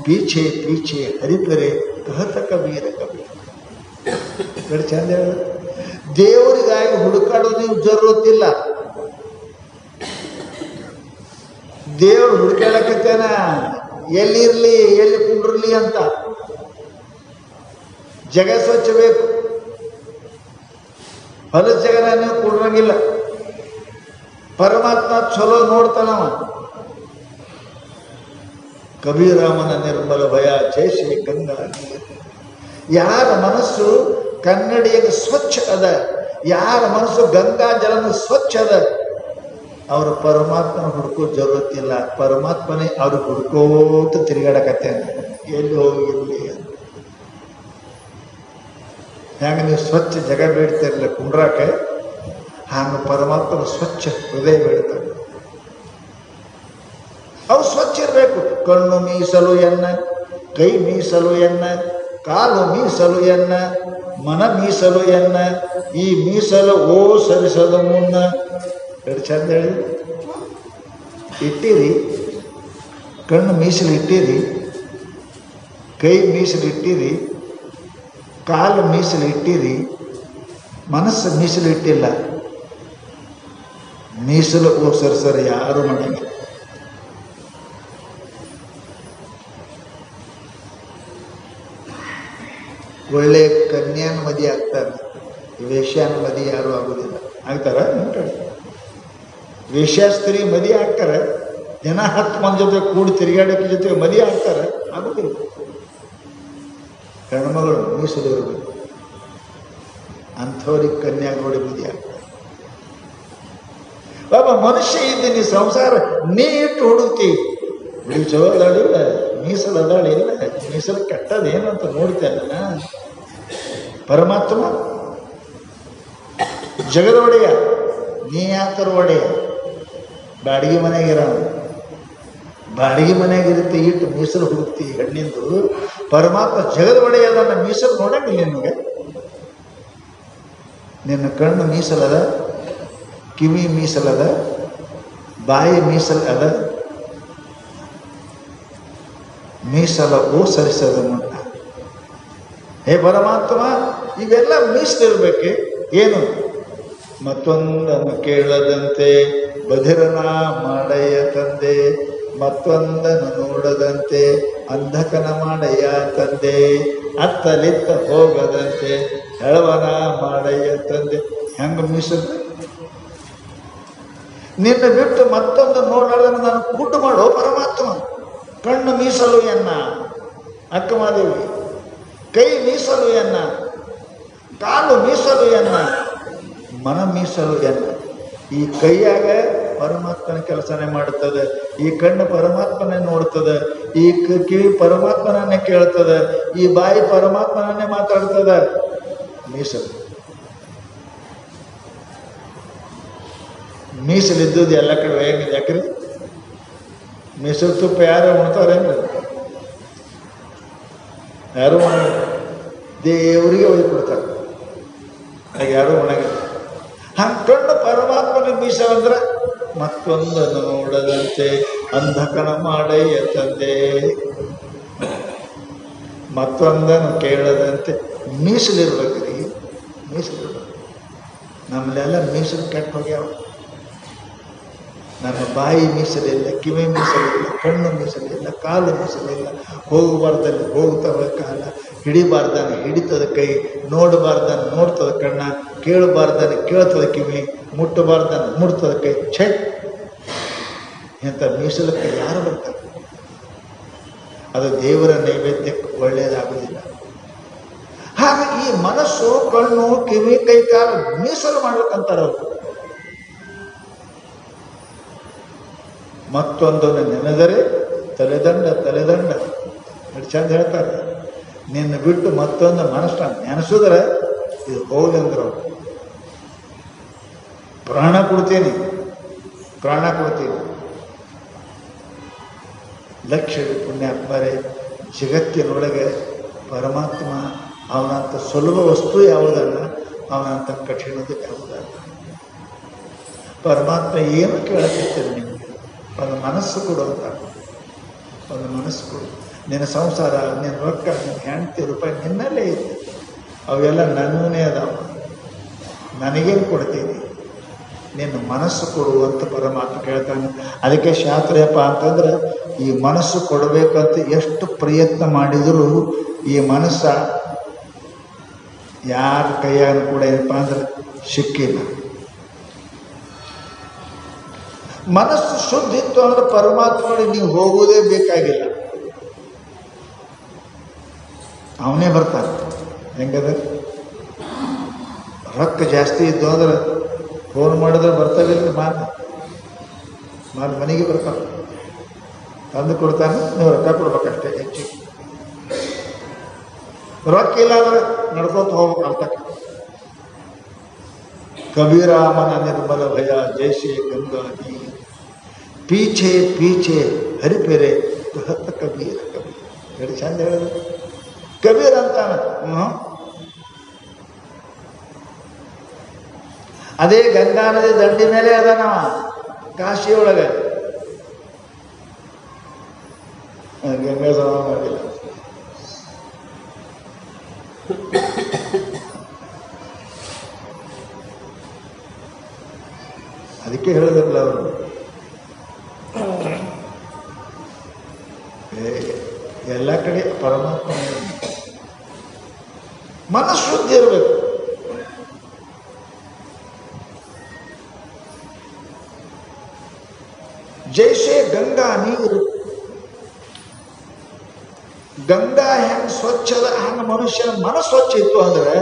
ಪೀಛೆ ಪೀಛೆ ಹರಿಪರೆ ಕಹತ ಕಬೀರ ಕಬೀರ. ನೋಡಿ ಚಂದ ಹೇಳ. ದೇವರಿಗಾಗಿ ಹುಡುಕಾಡೋದು ನೀವು ಜರುರತ್ತಿಲ್ಲ. ದೇವರು ಹುಡುಕಾಡಕತ್ತೇನ, ಎಲ್ಲಿರ್ಲಿ, ಎಲ್ಲಿ ಕುಂಡ್ರಲಿ ಅಂತ. ಜಗ ಸ್ವಚ್ಛ ಬೇಕು. ಹೊಲದ ಜಗನ ನೀವು ಕುಡ್ರಂಗಿಲ್ಲ. ಪರಮಾತ್ಮ ಚಲೋ ನೋಡ್ತಾನವ. ಕಬೀರಾಮನ ನಿರ್ಮಲ ಭಯ ಜೈಸೆ ಗಂಗಾ ನೀರು. ಯಾರ ಮನಸ್ಸು ಕನ್ನಡಿಯಾಗ ಸ್ವಚ್ಛ ಅದ, ಯಾರ ಮನಸ್ಸು ಗಂಗಾ ಜಲನ ಸ್ವಚ್ಛ ಅದ, ಅವರು ಪರಮಾತ್ಮನ ಹುಡುಕೋ ಜರುರತ್ತಿಲ್ಲ. ಪರಮಾತ್ಮನೇ ಅವ್ರು ಹುಡುಕೋತ ತಿರುಗಾಡಕತ್ತೇನೆ, ಎಲ್ಲಿ ಹೋಗಿರ್ಲಿ ಅಂತ. ಹ್ಯಾಂಗ ನೀವು ಸ್ವಚ್ಛ ಜಗ ಬೇಡ್ತಿರಲಿಲ್ಲ ಕುಂಡ್ರಾಕೆ, ಹಾಗೆ ಪರಮಾತ್ಮನ ಸ್ವಚ್ಛ ಹೃದಯ ಬೇಡ್ತಾರೆ. ಅವು ಸ್ವಚ್ಛ ಇರಬೇಕು. ಕಣ್ಣು ಮೀಸಲು ಎನ್ನ, ಕೈ ಮೀಸಲು ಎನ್ನ, ಕಾಲು ಮೀಸಲು ಎನ್ನ, ಮನ ಮೀಸಲು ಎನ್ನ, ಈ ಮೀಸಲು ಓ ಸರಿಸದ ಮುನ್ನ. ಎರಡು ಚಂದ ಹೇಳಿ ಇಟ್ಟಿರಿ. ಕಣ್ಣು ಮೀಸಲು ಇಟ್ಟಿರಿ, ಕೈ ಮೀಸಲು ಇಟ್ಟಿರಿ, ಕಾಲು ಮೀಸಲು ಇಟ್ಟಿರಿ, ಮನಸ್ಸು ಮೀಸಲು ಇಟ್ಟಿಲ್ಲ. ಮೀಸಲು ಓ ಸರಿ ಯಾರು ಮಾಡಂಗಿಲ್ಲ. ಒಳ್ಳೆ ಕನ್ಯಾನ ಮದಿ ಆಗ್ತಾರೆ, ವೇಶ್ಯಾನ ಮದಿ ಯಾರು ಆಗೋದಿಲ್ಲ. ಆಗ್ತಾರ? ವೇಶ್ಯಾಸ್ತ್ರೀ ಮದಿ ಆಗ್ತಾರೆ, ಜನ 10 ಮಂದಿ ಜೊತೆ ಕೂಡಿ ತಿರುಗಾಡೋಕೆ ಜೊತೆ ಮದಿ ಆಗ್ತಾರೆ, ಆಗೋದಿಲ್ಲ. ಹೆಣ್ಮಗಳು ಮೀಸಲು ಇರಬೇಕು, ಅಂಥವ್ರಿಗೆ ಕನ್ಯಾ ನೋಡಿ ಮದಿ ಆಗ್ತಾರೆ. ಬಾಬಾ ಮನುಷ್ಯ ಇದ್ದೀನಿ, ಸಂಸಾರ ನೀ ಇಟ್ಟು ಹುಡುಕ್ತಿ. ಹುಡುಗಿ ಚಲೋ ಅದಾಳಿಲ್ಲ, ಮೀಸಲು ಅದಾಳಿಲ್ಲ, ಮೀಸಲು ಕೆಟ್ಟದೇನು ಅಂತ ನೋಡ್ತೇನ. ಪರಮಾತ್ಮ ಜಗದ ಒಡೆಯ, ನೀ ಯಾತರ ಒಡೆಯ? ಬಾಡಿಗೆ ಮನೆಯಾಗಿರ, ಬಾಡಿಗೆ ಮನೆಯಾಗಿರುತ್ತೆ, ಇಟ್ಟು ಮೀಸಲು ಹುಡುಕ್ತಿ ಹೆಣ್ಣಿಂದು. ಪರಮಾತ್ಮ ಜಗದ ಒಡೆಯ ಅದನ್ನ ಮೀಸಲು ನೋಡಂಗಿಲ್ಲ ನಿನಗೆ. ನಿನ್ನ ಕಣ್ಣು ಮೀಸಲದ, ಕಿವಿ ಮೀಸಲದ, ಬಾಯಿ ಮೀಸಲ್ ಅದ, ಮೀಸಲ ಓ ಸರಿಸದ ಹೇ ಪರಮಾತ್ಮ, ಇವೆಲ್ಲ ಮೀಸಲಿರ್ಬೇಕೆ? ಏನು? ಮತ್ತೊಂದನ್ನು ಕೇಳದಂತೆ ಬಧಿರನ ಮಾಡಯ್ಯ ತಂದೆ, ಮತ್ತೊಂದನ್ನು ನೋಡದಂತೆ ಅಂಧಕನ ಮಾಡಯ್ಯ ತಂದೆ, ಅತ್ತಲಿತ್ತ ಹೋಗದಂತೆ ಹೆಳವನ ಮಾಡಯ್ಯ ತಂದೆ. ಹೆಂಗ ಮೀಸಲು? ನಿನ್ನ ಬಿಟ್ಟು ಮತ್ತೊಂದು ನೋಡೋದನ್ನು ನಾನು ಗುಡ್ಡು ಮಾಡೋ ಪರಮಾತ್ಮ. ಕಣ್ಣು ಮೀಸಲು ಎನ್ನ ಅಕ್ಕಮಾದೇವಿ, ಕೈ ಮೀಸಲು ಎನ್ನ, ಕಾಲು ಮೀಸಲು ಎನ್ನ, ಮನ ಮೀಸಲು ಎನ್ನ. ಈ ಕೈಯಾಗ ಪರಮಾತ್ಮನ ಕೆಲಸನೇ ಮಾಡುತ್ತದೆ, ಈ ಕಣ್ಣು ಪರಮಾತ್ಮನೇ ನೋಡ್ತದೆ, ಈ ಕಿವಿ ಪರಮಾತ್ಮನನ್ನೇ ಕೇಳ್ತದೆ, ಈ ಬಾಯಿ ಪರಮಾತ್ಮನನ್ನೇ ಮಾತಾಡ್ತದೆ. ಮೀಸಲು ಮೀಸಲಿದ್ದದ್ದು ಎಲ್ಲ ಕಡೆ ಹೇಗಿದೆ? ಯಾಕ್ರಿ ಮೀಸಲು ತುಪ್ಪ ಯಾರು ಉಣ್ತಾರೇನ್ರಿ? ಯಾರು ದೇವರಿಗೆ ಒಯ್ದು ಕೊಡ್ತಾರೆ, ಹಾಗೆ ಯಾರು ಒಣಗಿಲ್ಲ. ಹಂಗೆ ಕಣ್ಣು ಪರಮಾತ್ಮನ ಮೀಸಲು ಅಂದ್ರೆ ಮತ್ತೊಂದನ್ನು ನೋಡದಂತೆ ಅಂಧಕನ ಮಾಡಯ್ಯ ತಂದೆ, ಮತ್ತೊಂದನ್ನು ಕೇಳದಂತೆ. ಮೀಸಲಿರ್ಬೇಕ್ರಿ, ಮೀಸಲಿರ್ಬೇಕು. ನಮ್ಮಲ್ಲೆಲ್ಲ ಮೀಸಲು ಕೆಟ್ಟ ಹೋಗ್ಯಾವ. ನಮ್ಮ ಬಾಯಿ ಮೀಸಲಿಲ್ಲ, ಕಿವಿ ಮೀಸಲಿಲ್ಲ, ಕಣ್ಣು ಮೀಸಲಿಲ್ಲ, ಕಾಲು ಮೀಸಲಿಲ್ಲ. ಹೋಗಬಾರ್ದಲ್ಲಿ ಹೋಗ್ತದ ಕಾಲ, ಹಿಡಿಬಾರ್ದಾನೆ ಹಿಡಿತದ ಕೈ, ನೋಡಬಾರ್ದಾನೆ ನೋಡ್ತದ ಕಣ್ಣ, ಕೇಳಬಾರ್ದಾನೆ ಕೇಳ್ತದ ಕಿವಿ, ಮುಟ್ಟಬಾರ್ದಾನೆ ಮುಟ್ತದ ಕೈ. ಛೇ, ಇಂಥ ಮೀಸಲಕ್ಕೆ ಯಾರು ಬರ್ತಾರೆ? ಅದು ದೇವರ ನೈವೇದ್ಯಕ್ಕೆ ಒಳ್ಳೆಯದಾಗುವುದಿಲ್ಲ. ಹಾಗೆ ಈ ಮನಸ್ಸು, ಕಣ್ಣು, ಕಿವಿ, ಕೈ, ಕಾಲು ಮೀಸಲು ಮಾಡ್ಬೇಕಂತಾರ ಅವರು. ಮತ್ತೊಂದನ್ನು ನೆನೆದರೆ ತಲೆದಂಡ ತಲೆದಂಡ. ಚಂದ ಹೇಳ್ತಾರೆ. ನಿನ್ನ ಬಿಟ್ಟು ಮತ್ತೊಂದು ಮನಸ್ಸನ್ನ ನೆನೆಸಿದ್ರೆ ಇದು ಹೋಗಂದ್ರು ಪ್ರಾಣ ಕೊಡ್ತೀನಿ, ಪ್ರಾಣ ಕೊಡ್ತೀನಿ. ಲಕ್ಷ್ಯ ಪುಣ್ಯಾತ್ಮರೇ, ಜಗತ್ತಿನೊಳಗೆ ಪರಮಾತ್ಮ ಅವನಂತ ಸುಲಭ ವಸ್ತು ಯಾವುದಲ್ಲ, ಅವನಂತ ಕಠಿಣದ ಯಾವುದಲ್ಲ. ಪರಮಾತ್ಮ ಏನು ಕೇಳಕ್ಕಿರ್ತೀರಿ ನಿಮಗೆ? ಒಂದು ಮನಸ್ಸು ಕೊಡು ಅಂತ, ಒಂದು ಮನಸ್ಸು ಕೊಡು. ನಿನ್ನ ಸಂಸಾರ, ನಿನ್ನ ರೊಕ್ಕ, ನಿನ್ನ ಹೆಂಡತಿ ರೂಪಾಯಿ ನಿನ್ನಲ್ಲೇ ಇದೆ, ಅವೆಲ್ಲ ನನ್ನವೇ ಅದಾವ, ನನಗೇನು ಕೊಡ್ತೀನಿ? ನಿನ್ನ ಮನಸ್ಸು ಕೊಡುವಂತ ಪರಮಾತ್ಮ ಕೇಳ್ತಾನೆ. ಅದಕ್ಕೆ ಶಾಸ್ತ್ರಯಪ್ಪ ಅಂತಂದ್ರೆ ಈ ಮನಸ್ಸು ಕೊಡಬೇಕಂತ ಎಷ್ಟು ಪ್ರಯತ್ನ ಮಾಡಿದರೂ ಈ ಮನಸ್ಸ ಯಾರ ಕೈಯಾಗ ಕೂಡ ಏನಪ್ಪ ಅಂದ್ರೆ ಸಿಕ್ಕಿಲ್ಲ. ಮನಸ್ಸು ಶುದ್ಧ ಇತ್ತು ಅಂದ್ರೆ ಪರಮಾತ್ಮನಿಗೆ ನೀವು ಹೋಗುವುದೇ ಬೇಕಾಗಿಲ್ಲ, ಅವನೇ ಬರ್ತಾನೆ. ಹೆಂಗದ? ರೊಕ್ಕ ಜಾಸ್ತಿ ಇದ್ದು ಅಂದ್ರೆ ಫೋನ್ ಮಾಡಿದ್ರೆ ಬರ್ತಾವಿಲ್ಲ, ಮಾಡಿ ಮನೆಗೆ ಬರ್ತಾನೆ, ತಂದು ಕೊಡ್ತಾನೆ. ನೀವು ರೊಕ್ಕ ಕೊಡ್ಬೇಕಷ್ಟೇ, ಹೆಚ್ಚಿಗೆ ರೊಕ್ಕ ಇಲ್ಲ ಅಂದ್ರೆ ನಡ್ಕೋತ ಹೋಗ್ಬೇಕು ಅರ್ಥಕ್ಕ. ಕಬೀರಾಮನ ನಿರ್ಮಲ ಭಯ ಜೈಸೆ ಗಂಗಾ ನೀ, ಪೀಛೆ ಪೀಛೆ ಹರಿಪೆರೆ ಕಹತ ಕಬೀರ ಕಬೀರ. ಹೇಳಿ ಚಂದ ಹೇಳಿದ್ರು. ಕಬೀರ್ ಅಂತಾನ. ಅದೇ ಗಂಗಾ ನದಿ ದಂಡಿ ಮೇಲೆ ಅದಾನವ, ಕಾಶಿ ಒಳಗೆ. ಗಂಗಾ ಸ್ನಾನ ಮಾಡಿಲ್ಲ. ಅದಕ್ಕೆ ಹೇಳಿದ್ರಲ್ಲ ಅವರು, ಎಲ್ಲ ಕಡೆ ಪರಮಾತ್ಮ ಮನಸ್ಸು ಶುದ್ಧಿ ಇರಬೇಕು. ಜೈಸೆ ಗಂಗಾ ನೀರು, ಗಂಗಾ ಹೆಂಗ್ ಸ್ವಚ್ಛದ ಹಂಗ ಮನುಷ್ಯನ ಮನಸ್ಸು ಸ್ವಚ್ಛ ಇತ್ತು ಅಂದ್ರೆ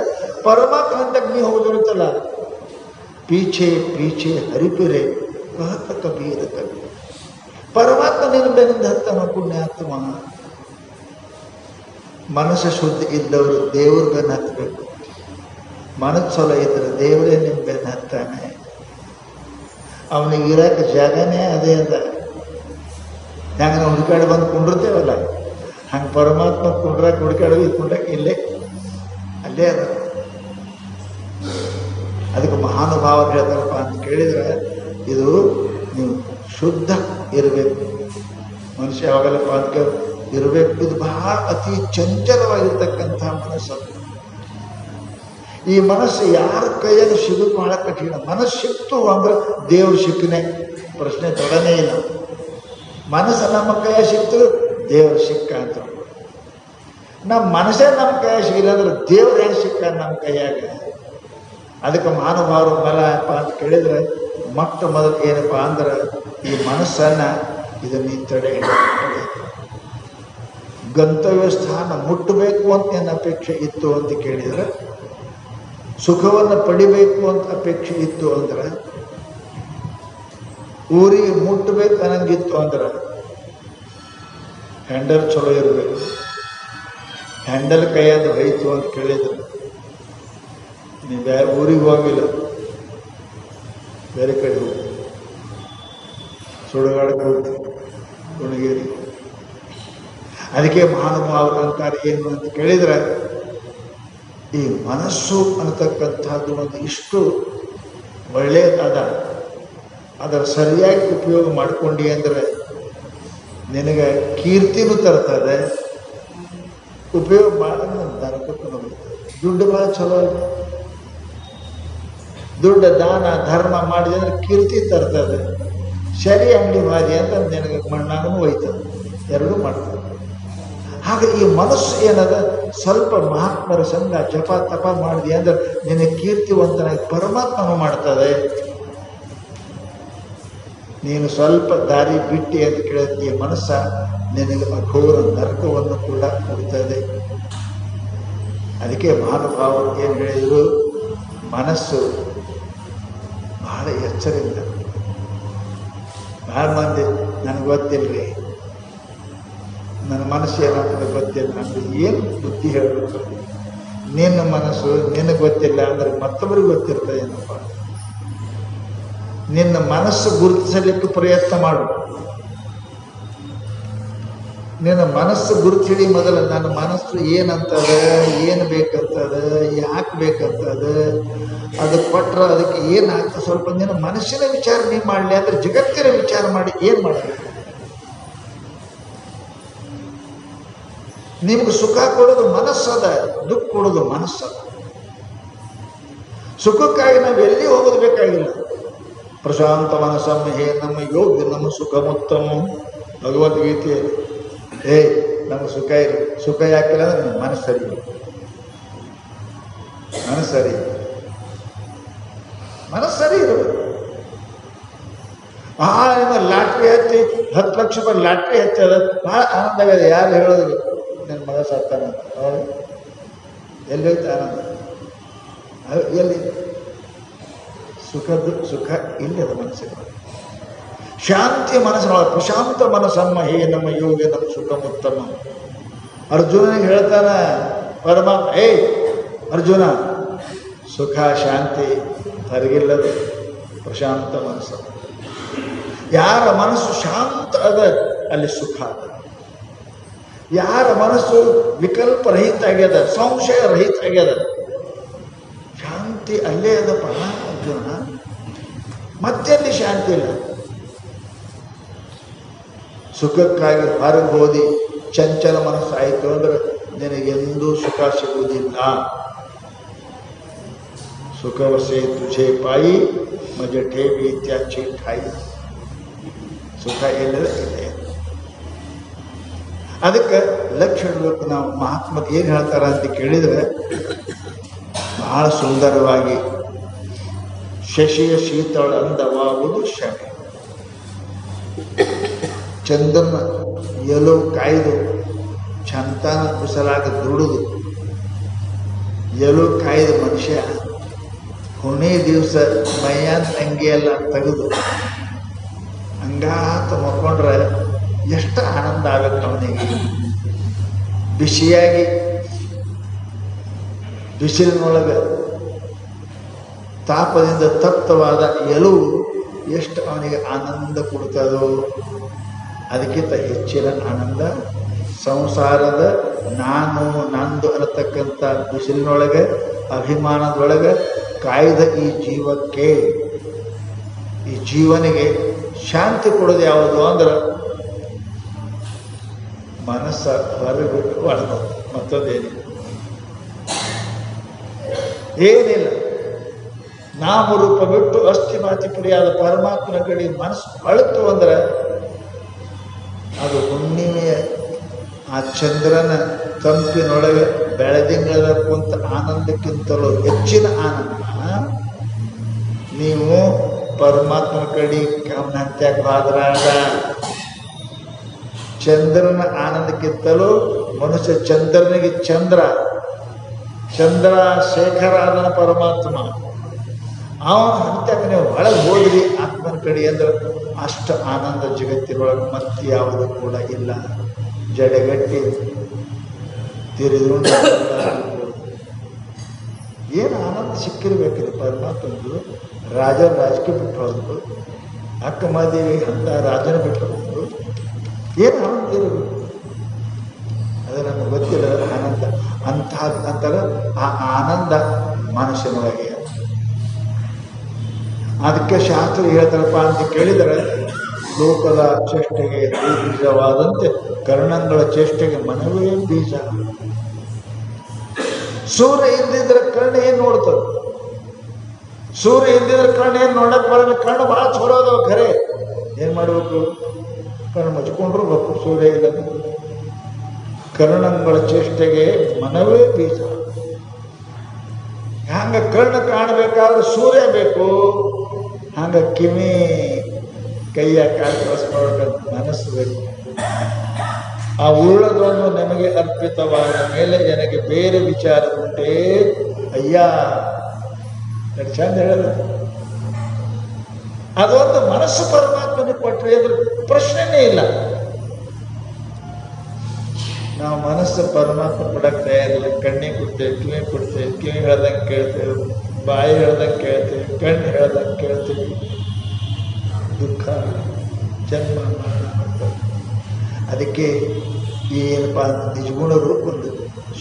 ಪರಮಾತ್ಮ ಅಂತ ನೀ ಹೋಗಿರುತ್ತಲ್ಲ. ಪೀಛೆ ಪೀಛೆ ಹರಿಪಿರೆ ಕಹತ ಕಬೀರ ಕಬೀರ. ಪರಮಾತ್ಮ ನಿನ್ನ ಬೆನ್ನಿಂದ ಹತ್ತನ ಪುಣ್ಯಾತ್ಮ. ಮನಸ್ಸು ಶುದ್ಧ ಇದ್ದವರು ದೇವ್ರ ಬೆನ್ನು ಹತ್ತಬೇಕು. ಮನಸ್ಸು ಚಲೋ ಇದ್ರೆ ದೇವರೇ ನಿಮ್ಮ ಬೆನ್ನು ಹತ್ತಾನೆ. ಅವನಿಗೆ ಇರಕ್ಕೆ ಜಾಗನೇ ಅದೇ ಅದ. ಹೆಂಗೆ ನಾವು ಹುಡುಕಾಡಿ ಬಂದು ಕುಂಡಿರ್ತೇವಲ್ಲ, ಹಂಗೆ ಪರಮಾತ್ಮ ಕುಂಡ್ರಾಕ ಹುಡುಕಾಡಿ ಕುಂಡ್ರಾಕ ಇಲ್ಲೇ ಅಲ್ಲೇ ಅದ. ಅದಕ್ಕೆ ಮಹಾನುಭಾವರು ಹೇಳ್ತಾರಪ್ಪ ಅಂತ ಕೇಳಿದ್ರೆ, ಇದು ನೀವು ಶುದ್ಧ ಇರಬೇಕು. ಮನುಷ್ಯ ಯಾವಾಗಲಪ್ಪ ಅಂತ ಇರಬೇಕು. ಇದು ಬಹಳ ಅತಿ ಚಂಚಲವಾಗಿರ್ತಕ್ಕಂಥ ಮನಸ್ಸು. ಈ ಮನಸ್ಸು ಯಾರ ಕೈಯಲ್ಲಿ ಸಿಗೋದು ಬಹಳ ಕಠಿಣ. ಮನಸ್ಸು ಸಿಕ್ತು ಅಂದ್ರೆ ದೇವ್ರು ಸಿಕ್ಕನೆ, ಪ್ರಶ್ನೆ ತೊಡನೇ ಇಲ್ಲ. ಮನಸ್ಸು ನಮ್ಮ ಕೈಯ ಸಿಕ್ತು, ದೇವ್ರು ಸಿಕ್ಕ ಅಂತ. ನಮ್ಮ ಮನಸ್ಸೇ ನಮ್ಮ ಕೈಯಾಗ ಸಿಗಿಲ್ಲ ಅಂದ್ರೆ ದೇವ್ರು ಏನು ಸಿಕ್ಕ ನಮ್ಮ ಕೈಯಾಗ? ಅದಕ್ಕೆ ಮಹಾನುಭಾವರು ಬಲ ಅಪ್ಪ ಅಂತ ಕೇಳಿದ್ರೆ ಮೊಟ್ಟ ಮೊದಲು ಏನಪ್ಪ ಅಂದ್ರೆ ಈ ಮನಸ್ಸನ್ನು ಇದನ್ನು ತಡೆ ಗಂತವ್ಯ ಸ್ಥಾನ ಮುಟ್ಟಬೇಕು ಅಂತ ಏನು ಅಪೇಕ್ಷೆ ಇತ್ತು ಅಂತ ಕೇಳಿದರೆ, ಸುಖವನ್ನು ಪಡಿಬೇಕು ಅಂತ ಅಪೇಕ್ಷೆ ಇತ್ತು ಅಂದ್ರೆ, ಊರಿಗೆ ಮುಟ್ಟಬೇಕು ಅನ್ನಂಗಿತ್ತು ಅಂದ್ರೆ ಹ್ಯಾಂಡಲ್ ಚಲೋ ಇರಬೇಕು. ಹ್ಯಾಂಡಲ್ ಕೈಯಾದ ಹೋಯ್ತು ಅಂತ ಕೇಳಿದ್ರೆ ನೀವು ಬೇರೆ ಊರಿಗೆ ಹೋಗಿಲ್ಲ, ಬೇರೆ ಕಡೆ ಹೋಗಿ ಸುಡುಗಾಡಕ್ಕೆ ಹೋಗ್ತೀವಿ, ಗುಣಗೇರಿ. ಅದಕ್ಕೆ ಮಹಾನುಭಾವರು ಅಂತಾರೆ ಏನು ಅಂತ ಕೇಳಿದ್ರೆ, ಈ ಮನಸ್ಸು ಅನ್ನತಕ್ಕಂಥದ್ದು ಒಂದು ಇಷ್ಟು ಒಳ್ಳೆಯದಾದ, ಅದರ ಸರಿಯಾಗಿ ಉಪಯೋಗ ಮಾಡಿಕೊಂಡಿ ಅಂದರೆ ನಿನಗೆ ಕೀರ್ತಿನೂ ತರ್ತದೆ, ಉಪಯೋಗ ಮಾಡೋದು ನರಕಕ್ಕೂ ಬರ್ತದೆ. ದುಡ್ಡು ಭಾಳ ಚಲೋ ಇದೆ, ದುಡ್ಡು ದಾನ ಧರ್ಮ ಮಾಡಿದೆ ಅಂದ್ರೆ ಕೀರ್ತಿ ತರ್ತದೆ. ಸರಿ ಅಂಗಡಿ ಮಾದಿ ಅಂತ ನಿನಗೆ ಮಣ್ಣಾಗೂ ಒಯ್ತದೆ, ಎರಡೂ ಮಾಡ್ತದೆ. ಹಾಗೆ ಈ ಮನಸ್ಸು ಏನದ ಸ್ವಲ್ಪ ಮಹಾತ್ಮರ ಸಂಘ ಜಪ ತಪ ಮಾಡಿದೆ ಅಂದ್ರೆ ನಿನಗೆ ಕೀರ್ತಿವಂತನಾಗಿ ಪರಮಾತ್ಮನು ಮಾಡ್ತದೆ. ನೀನು ಸ್ವಲ್ಪ ದಾರಿ ಬಿಟ್ಟಿ ಅಂತ ಕೇಳಿದ ಮನಸ್ಸ ನಿನಗೆ ಅಘೋರ ನರಕವನ್ನು ಕೂಡ ಕೊಡ್ತದೆ. ಅದಕ್ಕೆ ಮಹಾನುಭಾವರು ಏನು ಹೇಳಿದರು, ಮನಸ್ಸು ಬಹಳ ಎಚ್ಚರಿಂದ. ಬಹಳ ಮಂದಿ ನನಗೆ ಗೊತ್ತಿಲ್ಲರಿ, ನನ್ನ ಮನಸ್ಸು ಏನಾಗ್ತದೆ ಗೊತ್ತಿಲ್ಲ, ನನಗೆ ಏನು ಬುದ್ಧಿ ಹೇಳಬೇಕು? ನಿನ್ನ ಮನಸ್ಸು ನಿನಗೆ ಗೊತ್ತಿಲ್ಲ ಅಂದ್ರೆ ಮತ್ತೊಬ್ಬರಿಗೆ ಗೊತ್ತಿರ್ತದೆ ಏನಪ್ಪ? ನಿನ್ನ ಮನಸ್ಸು ಗುರುತಿಸಲಿಕ್ಕೆ ಪ್ರಯತ್ನ ಮಾಡು. ನಿನ್ನ ಮನಸ್ಸು ಗುರುತಿಡಿ ಮೊದಲು. ನನ್ನ ಮನಸ್ಸು ಏನಂತದ, ಏನು ಬೇಕಂತದ, ಯಾಕೆ ಬೇಕಂತದ, ಅದು ಕೊಟ್ರೆ ಅದಕ್ಕೆ ಏನಾಗ್ತದೆ ಸ್ವಲ್ಪ ನಿನ್ನ ಮನಸ್ಸಿನ ವಿಚಾರ ನೀ ಮಾಡಲಿ ಅಂದ್ರೆ ಜಗತ್ತಿನ ವಿಚಾರ ಮಾಡಿ ಏನು ಮಾಡಬೇಕು? ನಿಮ್ಗೆ ಸುಖ ಕೊಡೋದು ಮನಸ್ಸದ, ದುಃಖ ಕೊಡೋದು ಮನಸ್ಸದ. ಸುಖಕ್ಕಾಗಿ ನಾವು ಎಲ್ಲಿ ಹೋಗೋದು ಬೇಕಾಗಿಲ್ಲ. ಪ್ರಶಾಂತ ಮನಸ್ಸಮ್ಮ ಹೇ ನಮ್ಮ ಯೋಗ್ಯ ನಮ್ಮ ಸುಖಮುತ್ತಮ ಭಗವದ್ಗೀತೆಯಲ್ಲಿ. ನಮಗೆ ಸುಖ ಇಲ್ಲ, ಸುಖ ಯಾಕಿಲ್ಲ ಅಂದ್ರೆ ನಿಮ್ಮ ಮನಸ್ಸು ಸರಿ ಇಲ್ಲ, ಮನಸ್ಸು ಸರಿ, ಮನಸ್ಸು ಸರಿ ಇರಬೇಕು. ಲಾಟ್ರಿ ಹತ್ತಿ 10 ಲಕ್ಷ ರೂಪಾಯಿ ಲಾಟ್ರಿ ಹತ್ತದ, ಭಾಳ ಆನಂದ ಆಗಿದೆ. ಯಾರು ಹೇಳೋದಿಲ್ಲ ನನ್ನ ಮಗ ಸತ್ತಾನಂತ, ಎಲ್ಲಿ ಹೋಯ್ತು ಆನಂದ? ಎಲ್ಲಿ ಸುಖ ಇಲ್ಲಿ ಅದು ಮನಸ್ಸಿನ ಶಾಂತಿ ಮನಸ್ಸಿನೊಳಗೆ. ಪ್ರಶಾಂತ ಮನಸ್ಸಮ್ಮ ಹೇ ನಮ್ಮ ಯೋಗ ನಮ್ಮ ಸುಖಮುತ್ತಮ. ಅರ್ಜುನನಿಗೆ ಹೇಳ್ತಾನ ಪರಮಾತ್ಮ, ಅರ್ಜುನ, ಸುಖ ಶಾಂತಿ ಹೊರಗಿಲ್ಲದು ಪ್ರಶಾಂತ ಮನಸ್ಸು. ಯಾರ ಮನಸ್ಸು ಶಾಂತ ಅದ ಅಲ್ಲಿ ಸುಖ ಅದ. ಯಾರ ಮನಸ್ಸು ವಿಕಲ್ಪ ರಹಿತ ಆಗ್ಯದ, ಸಂಶಯ ರಹಿತ ಆಗ್ಯದ, ಶಾಂತಿ ಅಲ್ಲೇ ಅದಪ್ಪ ಅರ್ಜುನ. ಮತ್ತೆಲ್ಲಿ ಶಾಂತಿ ಇಲ್ಲ. ಸುಖಕ್ಕಾಗಿ ಹೊರಗೆ ಹೋದಿ ಚಂಚಲ ಮನಸ್ಸಾಯಿತು ಅಂದ್ರೆ ನಿನಗೆಂದೂ ಸುಖ ಸಿಗುವುದಿಲ್ಲ. ಸುಖವಸೆ ತುझे ಪಾಯಿ ಮಜಠೆ ಬೀತ್ಯಾಚಿ ಠಾಯಿ. ಸುಖ ಎಲ್ಲದ ಇದೆ. ಅದಕ್ಕೆ ಲಕ್ಷ್ಯ ಇಡಬೇಕು ನಾವು. ಮಹಾತ್ಮ ಏನು ಹೇಳ್ತಾರ ಅಂತ ಕೇಳಿದರೆ ಬಹಳ ಸುಂದರವಾಗಿ, ಶಶಿಯ ಶೀತಳ ಅಂದವಾಗುವುದು ಶಮೆ. ಚಂದ್ರನ ಎಲೋ ಕಾಯ್ದು ಚಂತನ ಕುಸಲಾಗ ದುಡುದು ಎಲೋ ಕಾಯ್ದ ಮನುಷ್ಯ ಕೊನೆ ದಿವಸ ಮೈಯಾನ್ ಅಂಗಿಯೆಲ್ಲ ತೆಗೆದು ಹಂಗಾತ ಮಕ್ಕೊಂಡ್ರೆ ಎಷ್ಟು ಆನಂದ ಆಗತ್ತೆ ಅವನಿಗೆ. ಬಿಸಿಯಾಗಿ ಬಿಸಿಲಿನೊಳಗೆ ತಾಪದಿಂದ ತಪ್ತವಾದ ಎಲುವು ಎಷ್ಟು ಅವನಿಗೆ ಆನಂದ ಕೊಡ್ತದೋ ಅದಕ್ಕಿಂತ ಹೆಚ್ಚಿನ ಆನಂದ ಸಂಸಾರದ ನಾನು ನಂದು ಅನ್ನತಕ್ಕಂಥ ಬಿಸಿಲಿನೊಳಗೆ ಅಭಿಮಾನದೊಳಗೆ ಕಾಯ್ದ ಈ ಜೀವಕ್ಕೆ, ಈ ಜೀವನಿಗೆ ಶಾಂತಿ ಕೊಡೋದು ಯಾವುದು ಅಂದ್ರೆ ಮನಸ್ಸ ಹೊರಬಿಟ್ಟು ಒಳಗೋದು, ಮತ್ತೊಂದೇನಿಲ್ಲ. ಏನಿಲ್ಲ. ನಾಮರೂಪ ಬಿಟ್ಟು ಅಸ್ಥಿ ಮಾತಿ ಪುರಿಯಾದ ಪರಮಾತ್ಮನ ಕಡೆ ಮನಸ್ಸು ಅಳುತ್ತು ಅಂದ್ರೆ ಅದು ಹುಣ್ಣಿಮೆಯ ಆ ಚಂದ್ರನ ತಂಪಿನೊಳಗೆ ಬೆಳದಿಂಗಳ ಕುಂತ ಆನಂದಕ್ಕಿಂತಲೂ ಹೆಚ್ಚಿನ ಆನಂದ ನೀವು ಪರಮಾತ್ಮನ ಕಡೆ ಗಮನಂತ್ಯಾಗ ಚಂದ್ರನ ಆನಂದಕ್ಕಿಂತಲೂ ಮನುಷ್ಯ ಚಂದ್ರನಿಗೆ ಚಂದ್ರ ಶೇಖರ ಅದನ ಪರಮಾತ್ಮ ಅವನ ಹಂತ್ಯಾಗ ನೀವು ಒಳಗೆ ಹೋದ್ರಿ ಆತ್ಮನ ಕಡೆ ಅಂದ್ರೆ ಅಷ್ಟು ಆನಂದ ಜಗತ್ತಿನೊಳಗೆ ಮತ್ತೆ ಯಾವುದು ಕೂಡ ಇಲ್ಲ. ಜಡಗಟ್ಟಿ ತಿರುಗಿದ್ರು ಏನು ಆನಂದ ಸಿಕ್ಕಿರ್ಬೇಕ್ರಿ ಪರಮಾತ್ಮಂದು. ರಾಜನ ರಾಜಕೀಯ ಬಿಟ್ಟು ಹೋದ್ರು, ಅಕ್ಕ ಮಾದೇವಿ ಅಂತ ರಾಜನ ಬಿಟ್ಟು ಹೋದ್ರು, ಏನು ಆನಂದ ಇರಬೇಕು? ಅದು ನಮ್ಗೆ ಗೊತ್ತಿಲ್ಲ ಆನಂದ ಅಂತಾರೆ. ಆ ಆನಂದ ಮನುಷ್ಯನೊಳಗೆ. ಅದಕ್ಕೆ ಶಾಸ್ತ್ರ ಹೇಳ್ತಾರಪ್ಪ ಅಂತ ಕೇಳಿದರೆ, ಲೋಕದ ಚೇಷ್ಟೆಗೆ ಬೀಜವಾದಂತೆ ಕರ್ಣಗಳ ಚೇಷ್ಟೆಗೆ ಮನವೇ ಬೀಜ. ಸೂರ್ಯ ಇಲ್ದಿದ್ರೆ ಕರ್ಣ ಏನ್ ನೋಡ್ತದೆ? ಸೂರ್ಯ ಇಲ್ದಿದ್ರೆ ಕರ್ಣ ಏನ್ ನೋಡಕ್ ಬರಲ್ಲ. ಕಣ್ಣು ಬಹಳ ಚೋರೋದವ ಖರೆ. ಏನ್ ಮಾಡ್ಬೇಕು? ಕಣ್ಣು ಮುಚ್ಕೊಂಡ್ರು ಬೇಕು. ಸೂರ್ಯ ಇಲ್ಲ. ಕರ್ಣಗಳ ಚೇಷ್ಟೆಗೆ ಮನವೇ ಬೀಜ. ಹಂಗ ಕರ್ಣ ಕಾಣಬೇಕಾದ್ರೆ ಸೂರ್ಯ ಬೇಕು. ಹಂಗ ಕಿವಿ ಕೈಯ ಕಾಲು ಕಳಿಸ್ಕೊಳ್ಬೇಕು ಮನಸ್ಸು ಬೇಕು. ಆ ಉಳ್ಳದೊಂದು ನಮಗೆ ಅರ್ಪಿತವಾದ ಮೇಲೆ ನನಗೆ ಬೇರೆ ವಿಚಾರ ಉಂಟೇ ಅಯ್ಯ, ಚಂದ ಹೇಳಲ್ಲ. ಅದೊಂದು ಮನಸ್ಸು ಪರಮಾತ್ಮನಿಗೆ ಕೊಟ್ಟರೆ ಅಂದ್ರೆ ಪ್ರಶ್ನೆನೇ ಇಲ್ಲ. ನಾವು ಮನಸ್ಸು ಪರಮಾತ್ಮ ಕೊಡಕ್ಕೆ ತಯಾರಿಲ್ಲ. ಕಣ್ಣಿಗೆ ಕೊಡ್ತೇವೆ, ಕಿವಿ ಕೊಡ್ತೇವೆ, ಕಿವಿ ಹೇಳ್ದಂಗೆ ಕೇಳ್ತೇವೆ, ಬಾಯಿ ಹೇಳ್ದಂಗೆ ಕೇಳ್ತೇವೆ, ಕಣ್ಣು ಹೇಳ್ದಂಗೆ ಕೇಳ್ತೇವೆ. ದುಃಖ ಜನ್ಮ ಮಾಡ್ತೇವೆ. ಅದಕ್ಕೆ ಏನಪ್ಪ ನಿಜಗುಣ ರೂಪದ್ದು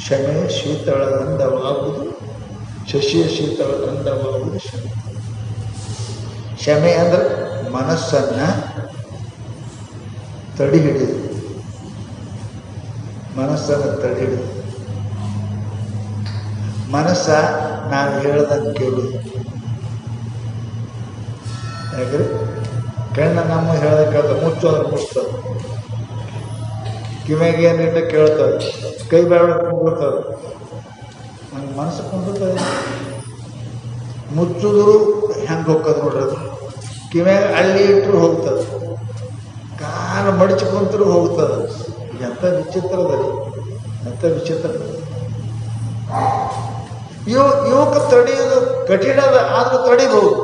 ಶಮೆ ಶೀತಳದಂದವಾಗುವುದು, ಶಶಿಯ ಶೀತಳದಂದವಾಗುವುದು ಶಮೆ. ಶಮೆ ಅಂದ್ರೆ ಮನಸ್ಸನ್ನ ತಡಿ ಹಿಡಿದು, ಮನಸ್ಸನ್ನು ತಡಿ ಹಿಡಿದು. ಮನಸ್ಸ ನಾನು ಹೇಳ್ದಂಗೆ ಕೇಳುದು. ಯಾಕ್ರಿ ಕಣ್ಣ ನಮ್ಮ ಹೇಳ್ದಂಗೆ ಕೇಳ್ತದೆ, ಮುಚ್ಚು ಅಂದ್ರೆ ಮುಚ್ತದೆ. ಕಿವಿಗೆ ಏನಿಲ್ಲ ಕೇಳ್ತದೆ, ಕೈ ಬೇಡ ಕುಂದಿರ್ತದೆ. ನಂಗೆ ಮನಸ್ಸು ಕುಂದಿರ್ತದೆ. ಮುಚ್ಚಿದ್ರು ಹೆಂಗೆ ಹೋಗ್ತದೆ ನೋಡ್ರಿ. ಅದು ಕಿವಿಯಾಗ ಅಲ್ಲಿ ಇಟ್ಟರು ಹೋಗ್ತದೆ, ಕಾಲು ಮಡಚಿ ಕುಂತರೂ ಹೋಗ್ತದೆ. ಎಂಥ ವಿಚಿತ್ರದಲ್ಲಿ, ಎಂಥ ವಿಚಿತ್ರ. ಇವಕ್ಕೆ ತಡೆಯೋದು ಕಠಿಣದ, ಆದ್ರೂ ತಡಿಬಹುದು.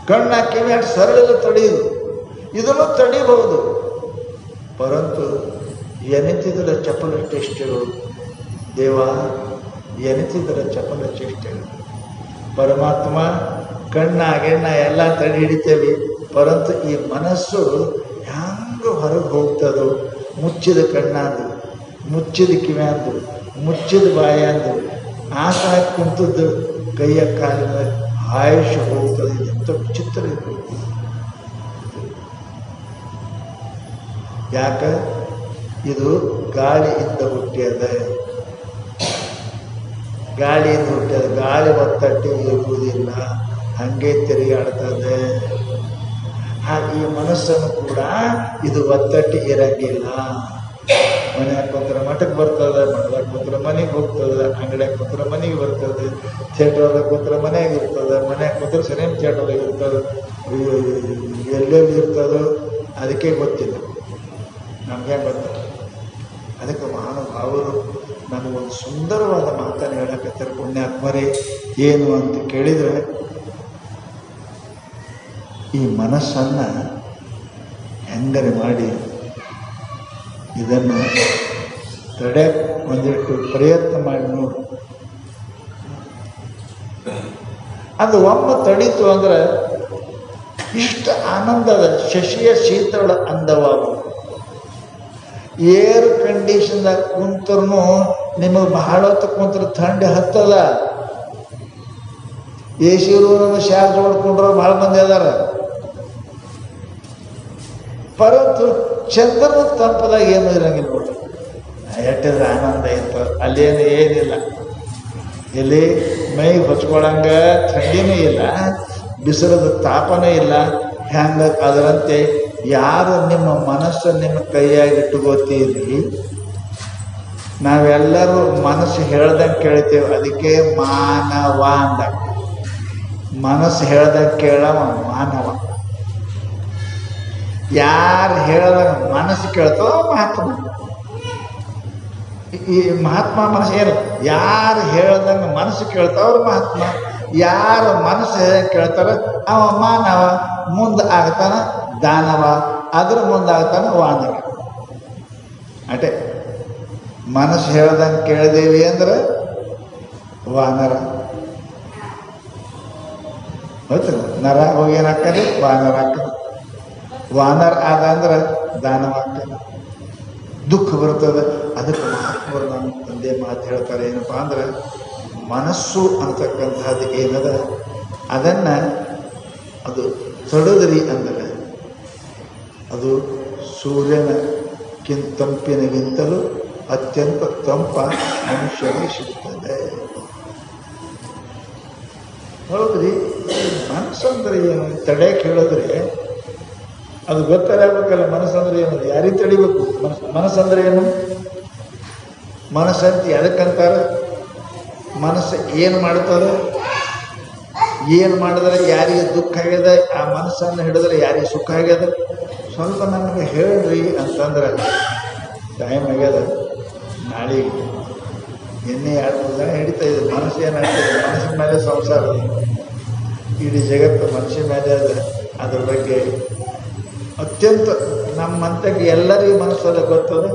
ಕಣ್ಣ ಕಿವಿಯಾಗ ಸರಳ ತಡೆಯುದು, ಇದನ್ನು ತಡಿಬಹುದು. ಪರಂತು ಎನಿತಿದರ ಚಪಲ ಚೇಷ್ಟೆಗಳು ದೇವ, ಎನಿತಿದರ ಚಪಲ ಚೇಷ್ಟೆಗಳು. ಪರಮಾತ್ಮ ಕಣ್ಣ ಗೆಣ್ಣ ಎಲ್ಲ ತಡೆ ಹಿಡಿತೇವೆ. ಪರಂತು ಈ ಮನಸ್ಸು ಹ್ಯಾಂಗ ಹೊರಗೆ ಹೋಗ್ತದೋ, ಮುಚ್ಚಿದ ಕಣ್ಣಾಂದು, ಮುಚ್ಚಿದ ಕಿವ್ಯಾಂದು, ಮುಚ್ಚಿದ ಬಾಯಾಂದು, ಆಟ ಕುಂತದ್ದು ಕೈಯ ಕಾಲಿನ ಆಯುಷ ಹೋಗ್ತದೆ. ಎಂಥ ವಿಚಿತ್ರ ಇರಬೇಕು. ಯಾಕ? ಇದು ಗಾಳಿಯಿಂದ ಹುಟ್ಟಿಯದ, ಗಾಳಿಯಿಂದ ಹುಟ್ಟಿಯದ. ಗಾಳಿ ಒತ್ತಟ್ಟಿ ಇರುವುದಿಲ್ಲ, ಹಂಗೆ ತಿರುಗಾಡ್ತದೆ. ಹಾಗೆ ಈ ಮನಸ್ಸನ್ನು ಕೂಡ ಇದು ಒತ್ತಟ್ಟಿ ಇರಂಗಿಲ್ಲ. ಮನೆಯಾಗ ಕೂತ್ರೆ ಮಠಕ್ಕೆ ಬರ್ತದೆ, ಮಠದಾಗ ಕೂತ್ರೆ ಮನೆಗೆ ಹೋಗ್ತದೆ, ಅಂಗಡಿಯಾಗ ಕೂತ್ರೆ ಮನೆಗೆ ಬರ್ತದೆ, ಥಿಯೇಟ್ರಾಗ ಕೂತ್ರೆ ಮನೆಯಾಗ ಇರ್ತದೆ, ಮನೆಯಾಗ ಕೂತ್ರೆ ಸಿನಿಮಾ ಥಿಯೇಟ್ರಾಗ ಇರ್ತದೆ, ಎಲ್ಲೆಲ್ಲಿ ಇರ್ತದೋ ಅದಕ್ಕೆ ಗೊತ್ತಿಲ್ಲ, ನಮಗೆ ಗೊತ್ತಿಲ್ಲ. ಅದಕ್ಕೆ ಮಹಾನುಭಾವರು ನಮಗೊಂದು ಸುಂದರವಾದ ಮಾತನ್ನು ಹೇಳಕತ್ತಾರೆ. ಪುಣ್ಯಾತ್ಮರೇ, ಏನು ಅಂತ ಕೇಳಿದರೆ, ಈ ಮನಸ್ಸನ್ನು ಹೆಂಗರೆ ಮಾಡಿ ಇದನ್ನು ತಡೆಯಕ್ಕೆ ಒಂದಿಷ್ಟು ಪ್ರಯತ್ನ ಮಾಡಿ ನೋಡು. ಅದು ಒಮ್ಮೆ ತಡೀತು ಅಂದ್ರೆ ಇಷ್ಟ ಆನಂದದ ಶಶಿಯ ಶೀತಳ ಅಂದವಾಗು. ಏರ್ ಕಂಡೀಷನ್ದಾಗ ಕುಂತರೂ ನಿಮಗೆ ಬಹಳ ಹೊತ್ತು ಕುಂತ್ರೆ ಥಂಡಿ ಹತ್ತದ. ಎ ಸಿ ರೂಮ್ ಶಾರ್ಜ್ ಮಾಡ್ಕೊಂಡ್ರು ಭಾಳ ಮಂದಿ ಅದಾರ. ಪರಂತು ಚಂದ್ರನ ತಂಪದಾಗ ಏನೂ ಇರಂಗಿಲ್ಲ ನೋಡ್ರಿ. ಎಟ್ಟಿದ್ರೆ ಆನಂದ ಇರ್ತದೆ. ಅಲ್ಲೇನು ಏನಿಲ್ಲ, ಎಲ್ಲಿ ಮೈ ಹೊಚ್ಕೊಳಂಗ ಥಂಡಿನೂ ಇಲ್ಲ, ಬಿಸಿಲದ ತಾಪನೂ ಇಲ್ಲ. ಹ್ಯಾಂಗ ಅದರಂತೆ ಯಾರು ನಿಮ್ಮ ಮನಸ್ಸು ನಿಮ್ಮ ಕೈಯಾಗಿ ಇಟ್ಕೋತೀರಿ, ನಾವೆಲ್ಲರೂ ಮನಸ್ಸು ಹೇಳ್ದಂಗೆ ಕೇಳ್ತೇವೆ. ಅದಕ್ಕೆ ಮಾನವ ಅಂದ. ಮನಸ್ಸು ಹೇಳ್ದಂಗೆ ಕೇಳವ ಮಾನವ. ಯಾರು ಹೇಳ್ದಂಗೆ ಮನಸ್ಸು ಕೇಳ್ತಾವ ಮಹಾತ್ಮ. ಈ ಮಹಾತ್ಮ ಮನಸ್ಸು ಏನು? ಯಾರು ಹೇಳ್ದಂಗೆ ಮನಸ್ಸು ಕೇಳ್ತಾವ್ರು ಮಹಾತ್ಮ. ಯಾರು ಮನಸ್ಸು ಹೇಳ್ದಂಗೆ ಕೇಳ್ತಾರ ಅವ ಮಾನವ. ಮುಂದೆ ಆಗ್ತಾನ ದಾನವ, ಅದ್ರ ಮುಂದಾಗ್ತಾನ ವಾನರ. ಅಟೆ ಮನಸ್ಸು ಹೇಳ್ದಂಗೆ ಕೇಳಿದೇವಿ ಅಂದ್ರೆ ವಾನರ. ಗೊತ್ತಿಲ್ಲ, ನರ ಹೋಗಿ ಏನಾಗ್ತದೆ? ವಾನರ ಆಗ್ತದೆ. ವಾನರ ಆದ ಅಂದ್ರೆ ದಾನವ ಆಗ್ತದೆ. ದುಃಖ ಬರ್ತದೆ. ಅದಕ್ಕೆ ಮಹಾತ್ಮರು ನಮ್ಮ ತಂದೆ ಮಾತು ಹೇಳ್ತಾರೆ ಏನಪ್ಪ ಅಂದ್ರೆ, ಮನಸ್ಸು ಅಂತಕ್ಕಂಥದ್ದು ಏನದ ಅದನ್ನು ಅದು ತಡೆದ್ರಿ ಅಂದರೆ ಅದು ಸೂರ್ಯನ ತಂಪಿನಗಿಂತಲೂ ಅತ್ಯಂತ ತಂಪ ಮನುಷ್ಯನಿಗೆ ಸಿಗ್ತದೆ. ಹೌದ್ರಿ, ಮನಸ್ಸಂದ್ರೆ ಏನು ತಡೆಯಕ್ಕೆ ಹೇಳಿದ್ರೆ ಅದು ಗೊತ್ತಾಗಬೇಕಲ್ಲ. ಮನಸ್ಸಂದ್ರೆ ಏನು? ಯಾರಿಗೆ ತಡಿಬೇಕು? ಮನಸ್ಸಂದ್ರೆ ಏನು? ಮನಸ್ಸಂತ ಎದಕ್ಕಂತಾರೆ? ಮನಸ್ಸು ಏನು ಮಾಡ್ತಾರೆ? ಏನು ಮಾಡಿದ್ರೆ ಯಾರಿಗೆ ದುಃಖ ಆಗ್ಯದ, ಆ ಮನಸ್ಸನ್ನು ಹಿಡಿದ್ರೆ ಯಾರಿಗೆ ಸುಖ ಆಗ್ಯದ? ಸ್ವಲ್ಪ ನಮಗೆ ಹೇಳ್ರಿ ಅಂತಂದ್ರೆ ಟೈಮ್ ಆಗ್ಯದ. ನಾಳೆಗೆ ಎಣ್ಣೆ 2-3 ಜನ ಹಿಡಿತಾ ಇದೆ. ಮನಸ್ಸು ಏನಾಗ್ತದೆ? ಮನಸ್ಸಿನ ಮೇಲೆ ಸಂಸಾರ, ಇಡೀ ಜಗತ್ತು ಮನುಷ್ಯ ಮೇಲೆ ಅದ. ಅದ್ರ ಬಗ್ಗೆ ಅತ್ಯಂತ ನಮ್ಮಂತಕ್ಕೆ ಎಲ್ಲರಿಗೂ ಮನಸ್ಸಲ್ಲ ಗೊತ್ತದ.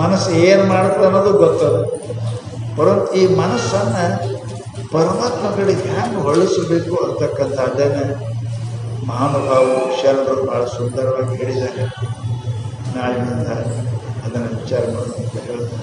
ಮನಸ್ಸು ಏನು ಮಾಡುತ್ತೆ ಅನ್ನೋದು ಗೊತ್ತದ. ಪರಂತು ಈ ಮನಸ್ಸನ್ನು ಪರಮಾತ್ಮ ಕಡೆಗೆ ಹ್ಯಾಂಗೆ ಹೊಳಿಸಬೇಕು ಅಂತಕ್ಕಂಥದ್ದನ್ನು ಮಹಾನುಭಾವರು ಶರಣರು ಭಾಳ ಸುಂದರವಾಗಿ ಹೇಳಿದ್ದಾರೆ. ನಾಳಿನಿಂದ ಅದನ್ನು ವಿಚಾರ ಮಾಡೋದು ಅಂತ ಹೇಳ್ತಾರೆ.